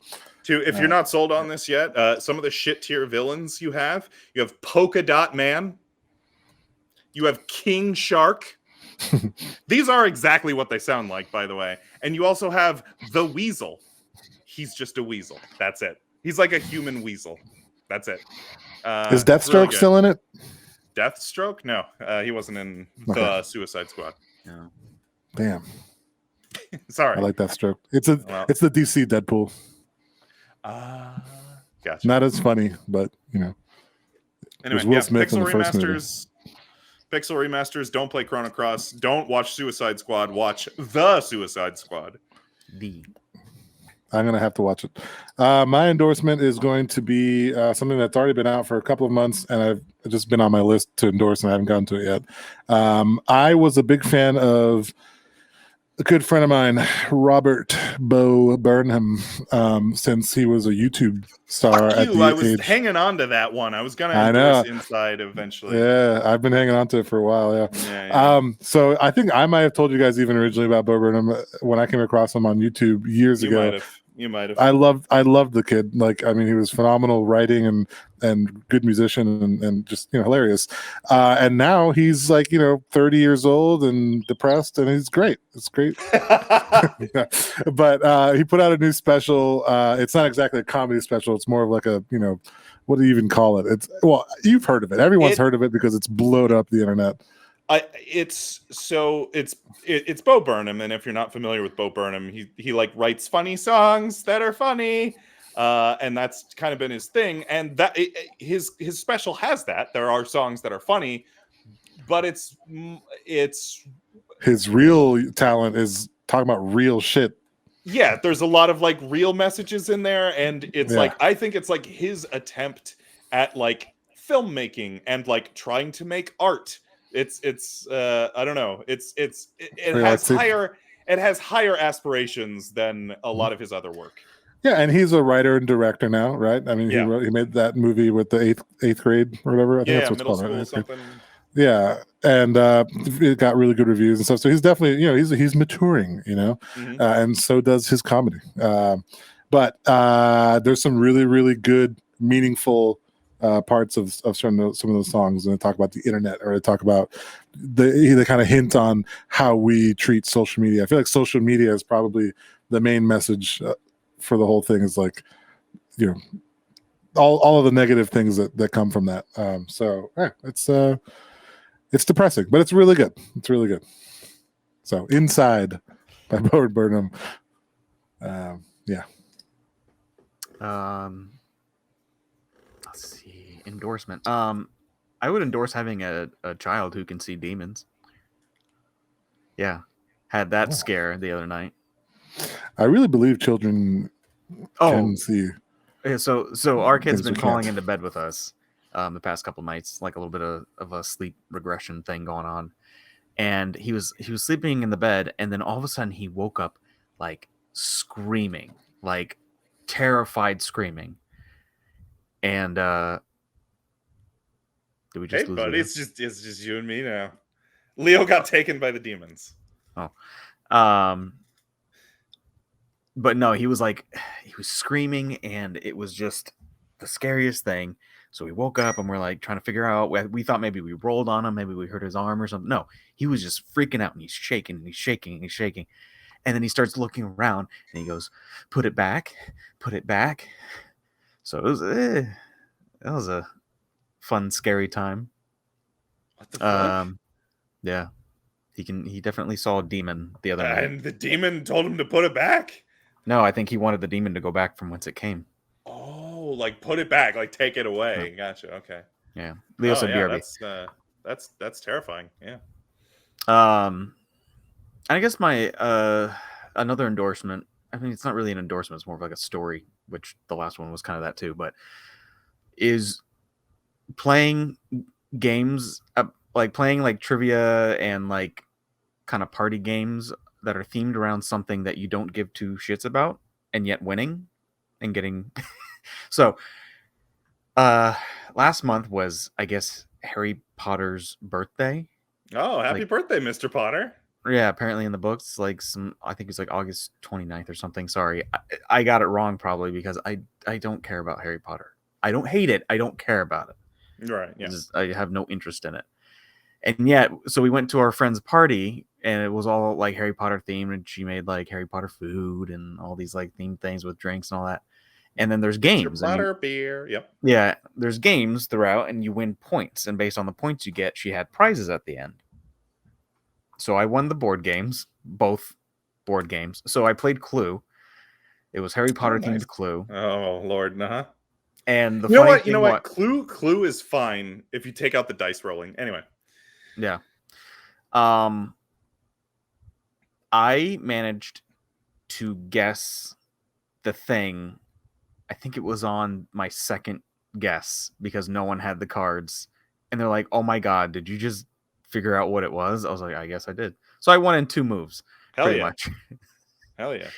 If you're not sold on this yet, some of the shit tier villains you have Polka Dot Man, you have King Shark. These are exactly what they sound like, by the way. And you also have the Weasel. He's just a weasel. That's it. He's like a human weasel. That's it. Is Deathstroke really still in it? Deathstroke? No, he wasn't in the Suicide Squad. No. Damn. Sorry. I like Deathstroke. It's the DC Deadpool. Gotcha. Not as funny, but you know. Anyway, Will Smith in the first movie. Pixel remasters, don't play Chrono Cross, don't watch Suicide Squad, watch The Suicide Squad. I'm going to have to watch it. My endorsement is going to be something that's already been out for a couple of months, and I've just been on my list to endorse, and I haven't gotten to it yet. I was a big fan of a good friend of mine, Robert Bo Burnham, since he was a YouTube star Fuck at you! I the was age. hanging on to that one. I was gonna I endorse know. Inside eventually. Yeah, I've been hanging on to it for a while. Yeah. Yeah. So I think I might have told you guys even originally about Bo Burnham when I came across him on YouTube years You ago. might have. You might have. I loved the kid. Like, I mean, he was phenomenal writing and good musician and just, hilarious. And now he's like, 30 years old and depressed, and he's great. It's great. Yeah. But he put out a new special. It's not exactly a comedy special. It's more of like a, what do you even call it? Well, you've heard of it. Everyone's heard of it because it's blowed up the internet. It's Bo Burnham, and if you're not familiar with Bo Burnham, he like writes funny songs that are funny, and that's kind of been his thing. And his special has that. There are songs that are funny, but it's His real talent is talking about real shit. yeah. There's a lot of like real messages in there, and it's Yeah. like I think it's like his attempt at like filmmaking and like trying to make art. It's I don't know. It Very has artistic. higher aspirations than a lot of his other work. Yeah, and he's a writer and director now, right? I mean, Yeah. he made that movie with the eighth grade or whatever. I think that's Yeah, what's middle called, right? school Eighth grade. something. Yeah, and it got really good reviews and stuff. So he's definitely, he's maturing, Mhm. and so does his comedy. But there's some really, really good, meaningful parts of some of those songs, and they talk about the internet, or they talk about they kind of hint on how we treat social media. I feel like social media is probably the main message for the whole thing. Is like, all of the negative things that come from that. So yeah, it's depressing, but it's really good. It's really good. So Inside by Bo Burnham. Yeah. Let's see. Endorsement. I would endorse having a child who can see demons. Yeah. Had that scare the other night. I really believe children can see. Yeah, so our kid's things we been falling can't. into bed with us the past couple nights, like a little bit of a sleep regression thing going on. And he was sleeping in the bed, and then all of a sudden he woke up like screaming, like terrified screaming. And did we just Hey, lose buddy, Leo? it's just you and me now. Leo got taken by the demons. Oh. But no, he was screaming, and it was just the scariest thing. So we woke up and we're like trying to figure out. We thought maybe we rolled on him, maybe we hurt his arm or something. No, he was just freaking out, and he's shaking and he's shaking and he's shaking. And then he starts looking around and he goes, "Put it back, put it back." So that was a fun, scary time. What the fuck? Yeah, he definitely saw a demon the other night. And the demon told him to put it back? No, I think he wanted the demon to go back from whence it came. Oh, like put it back, like take it away. Oh. Gotcha. Okay. Yeah. Leo said yeah, BRB. that's terrifying. Yeah. I guess my another endorsement. I mean, it's not really an endorsement; it's more of like a story, which the last one was kind of that too. But is playing games, like playing like trivia and like kind of party games that are themed around something that you don't give two shits about, and yet winning and getting. So, last month was, I guess, Harry Potter's birthday. Oh, happy birthday, Mr. Potter. Yeah, apparently in the books, like I think it's like August 29th or something. Sorry, I got it wrong probably because I don't care about Harry Potter. I don't hate it. I don't care about it. Right. Yeah. I have no interest in it. And yet, so we went to our friend's party, and it was all like Harry Potter themed, and she made like Harry Potter food and all these like themed things with drinks and all that. And then there's games. Mr. Potter beer. Yep. Yeah, there's games throughout, and you win points. And based on the points you get, she had prizes at the end. So I won the board games, both board games. So I played Clue. It was Harry Potter themed Clue. Oh Lord, nah. And the you know what? Clue is fine if you take out the dice rolling. Anyway. Yeah. I managed to guess the thing. I think it was on my second guess because no one had the cards. And they're like, "Oh my God, did you just figure out what it was?" I was like, "I guess I did." So I won in 2 moves. Hell pretty yeah. much. Hell yeah.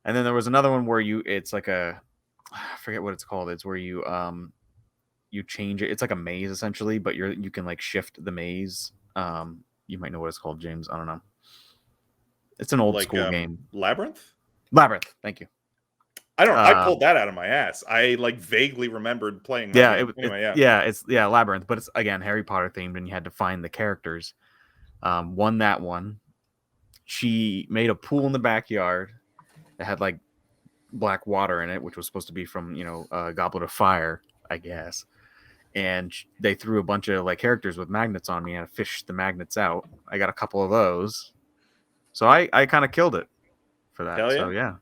And then there was another one where it's like I forget what it's called. It's where you change it. It's like a maze essentially, but you can like shift the maze. You might know what it's called, James. I don't know. It's an old school game. Labyrinth? Labyrinth. Thank you. I pulled that out of my ass. I like vaguely remembered playing that game. It's Labyrinth, but it's again Harry Potter themed, and you had to find the characters. Won that one. She made a pool in the backyard that had like black water in it, which was supposed to be from Goblet of Fire, I guess. And they threw a bunch of like characters with magnets on me, and I fished the magnets out. I got a couple of those, so I kind of killed it for that. Hell yeah. So yeah.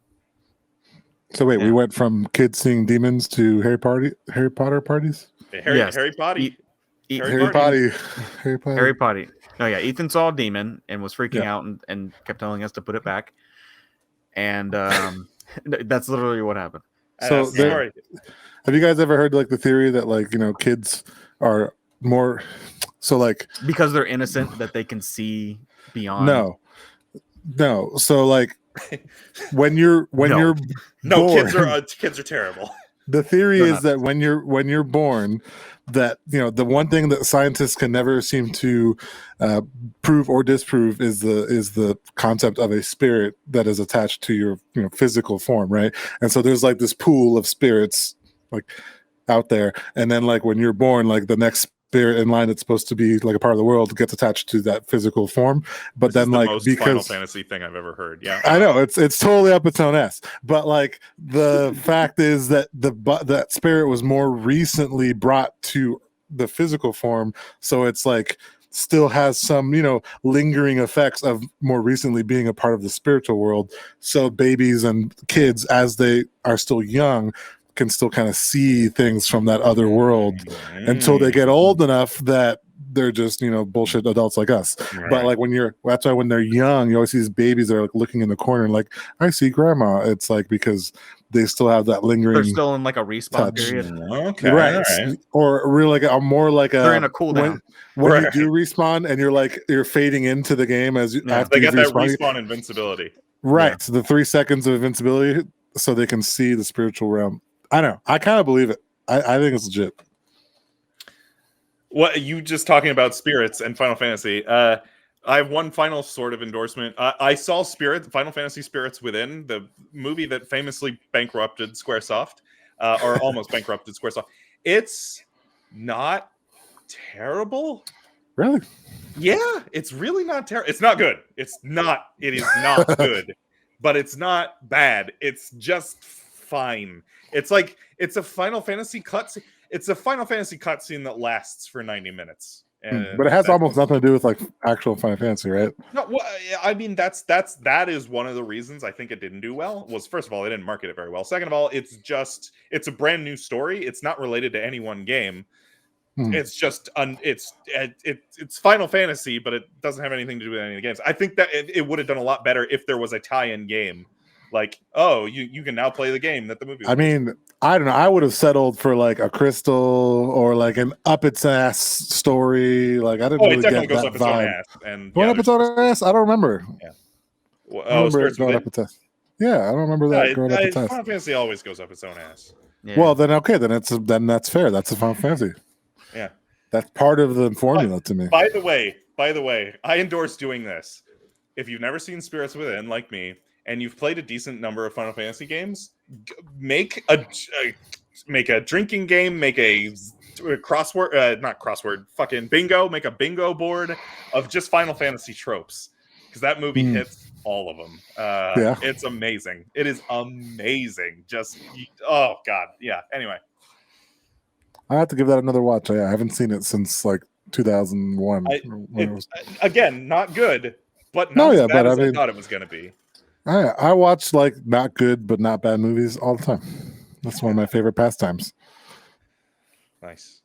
So wait, we went from kids seeing demons to Harry Potter parties. Harry Potter. Harry Potter. Oh yeah, Ethan saw a demon and was freaking out and kept telling us to put it back. And that's literally what happened. So have you guys ever heard like the theory that like kids are more so like because they're innocent that they can see beyond? No. So like when you're born, kids are terrible. The theory is that when you're born, that the one thing that scientists can never seem to prove or disprove is the concept of a spirit that is attached to your physical form, right? And so there's like this pool of spirits like out there, and then like when you're born, like the next spirit in line that's supposed to be like a part of the world gets attached to that physical form. But then like most because Final Fantasy thing I've ever heard. Yeah, I know it's totally up its own ass. But like the fact is that that spirit was more recently brought to the physical form, so it's like still has some lingering effects of more recently being a part of the spiritual world. So babies and kids, as they are still young, can still kind of see things from that other world until they get old enough that they're just bullshit adults like us. Right. But like that's why when they're young, you always see these babies that are like looking in the corner and like, I see grandma. It's like because they still have that lingering. They're still in like a respawn period. Okay, right? Right. Or really like more like they're in a cooldown. When you do respawn and you're fading into the game as you after they got that respawn, respawn invincibility. Right, so the 3 seconds of invincibility, so they can see the spiritual realm. I know. I kind of believe it. I think it's legit. What you just talking about spirits and Final Fantasy? I have one final sort of endorsement. I saw Final Fantasy Spirits Within, the movie that famously bankrupted SquareSoft, or almost bankrupted SquareSoft. It's not terrible. Really? Yeah, it's really not terrible. It's not good. It is not good, but it's not bad. It's just fine. It's a Final Fantasy cutscene. It's a Final Fantasy cutscene that lasts for 90 minutes. But it has almost nothing to do with like actual Final Fantasy, right? No, well, I mean that is one of the reasons I think it didn't do well. Was first of all, they didn't market it very well. Second of all, it's a brand new story. It's not related to any one game. It's just it's Final Fantasy, but it doesn't have anything to do with any of the games. I think that it would have done a lot better if there was a tie-in game. Like, oh, you can now play the game that the movie was. I mean, I don't know. I would have settled for like a Crystal or like an up its ass story. Like I didn't really get that vibe. Up its own ass. And going up its own ass? I don't remember. Yeah. Well, I remember it going up its ass. Yeah, I don't remember that going up its ass. Final Fantasy always goes up its own ass. Yeah. Well, then okay, then that's fair. That's a Final Fantasy. Yeah, that's part of the formula to me. By the way, I endorse doing this. If you've never seen Spirits Within, like me, and you've played a decent number of Final Fantasy games, make a drinking game, make a fucking bingo, make a bingo board of just Final Fantasy tropes, because that movie hits all of them. It's amazing. It is amazing. Oh god, yeah. Anyway, I have to give that another watch. I haven't seen it since like 2001. Again, not good, but not as bad as I thought it was going to be. I watch like not good but not bad movies all the time. That's one of my favorite pastimes. Nice.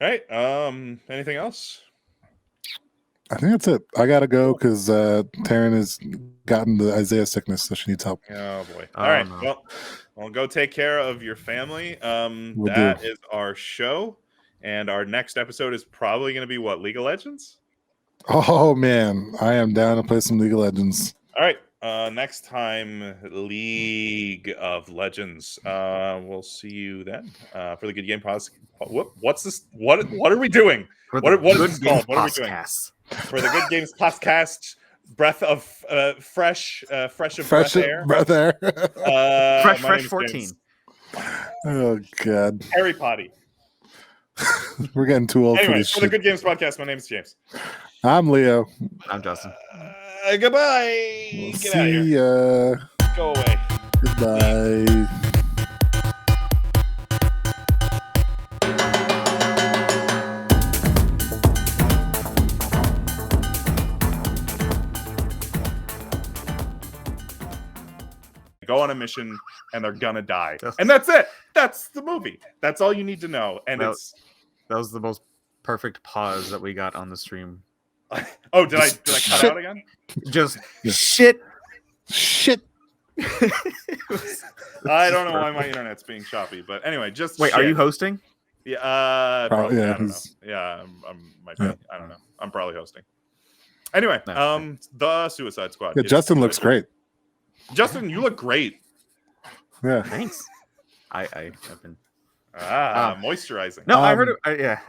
All right. Anything else? I think that's it. I gotta go because Taryn has gotten the Isaiah sickness, so she needs help. Oh boy. All right. No. Well, go take care of your family. That is our show, and our next episode is probably going to be what? League of Legends? Oh man, I am down to play some League of Legends. All right. Next time, League of Legends. We'll see you then. For the Good Game Podcast. What's this? What are we doing? For What the is Good this Games called? What are we doing? Podcast. For the Good Games Podcast. Breath of fresh of Fresh breath air. breath air. Fresh my name's 14. James. Oh god, Harry Potty. we're getting too old for Anyway, this for the shit. Good Games Podcast, my name's James. I'm Leo. I'm Justin. Goodbye. We'll Get out of see here. ya. Go away. Goodbye. Go on a mission and they're gonna die, and that's it. That's the movie. That's all you need to know. And That was the most perfect pause that we got on the stream. Oh, did I cut out again? Just Yeah. shit. I don't know why my internet's being choppy, but anyway, just Wait, shit. are you hosting? Yeah, Probably, probably. yeah, I don't know. he's- Yeah, I'm might Yeah. be. I don't know. I'm probably hosting. Anyway, No. the Suicide Squad. Yeah, It's Justin looks delicious. great. Justin, you look great. Yeah. Thanks. I've been Moisturizing. no. I heard it. Yeah,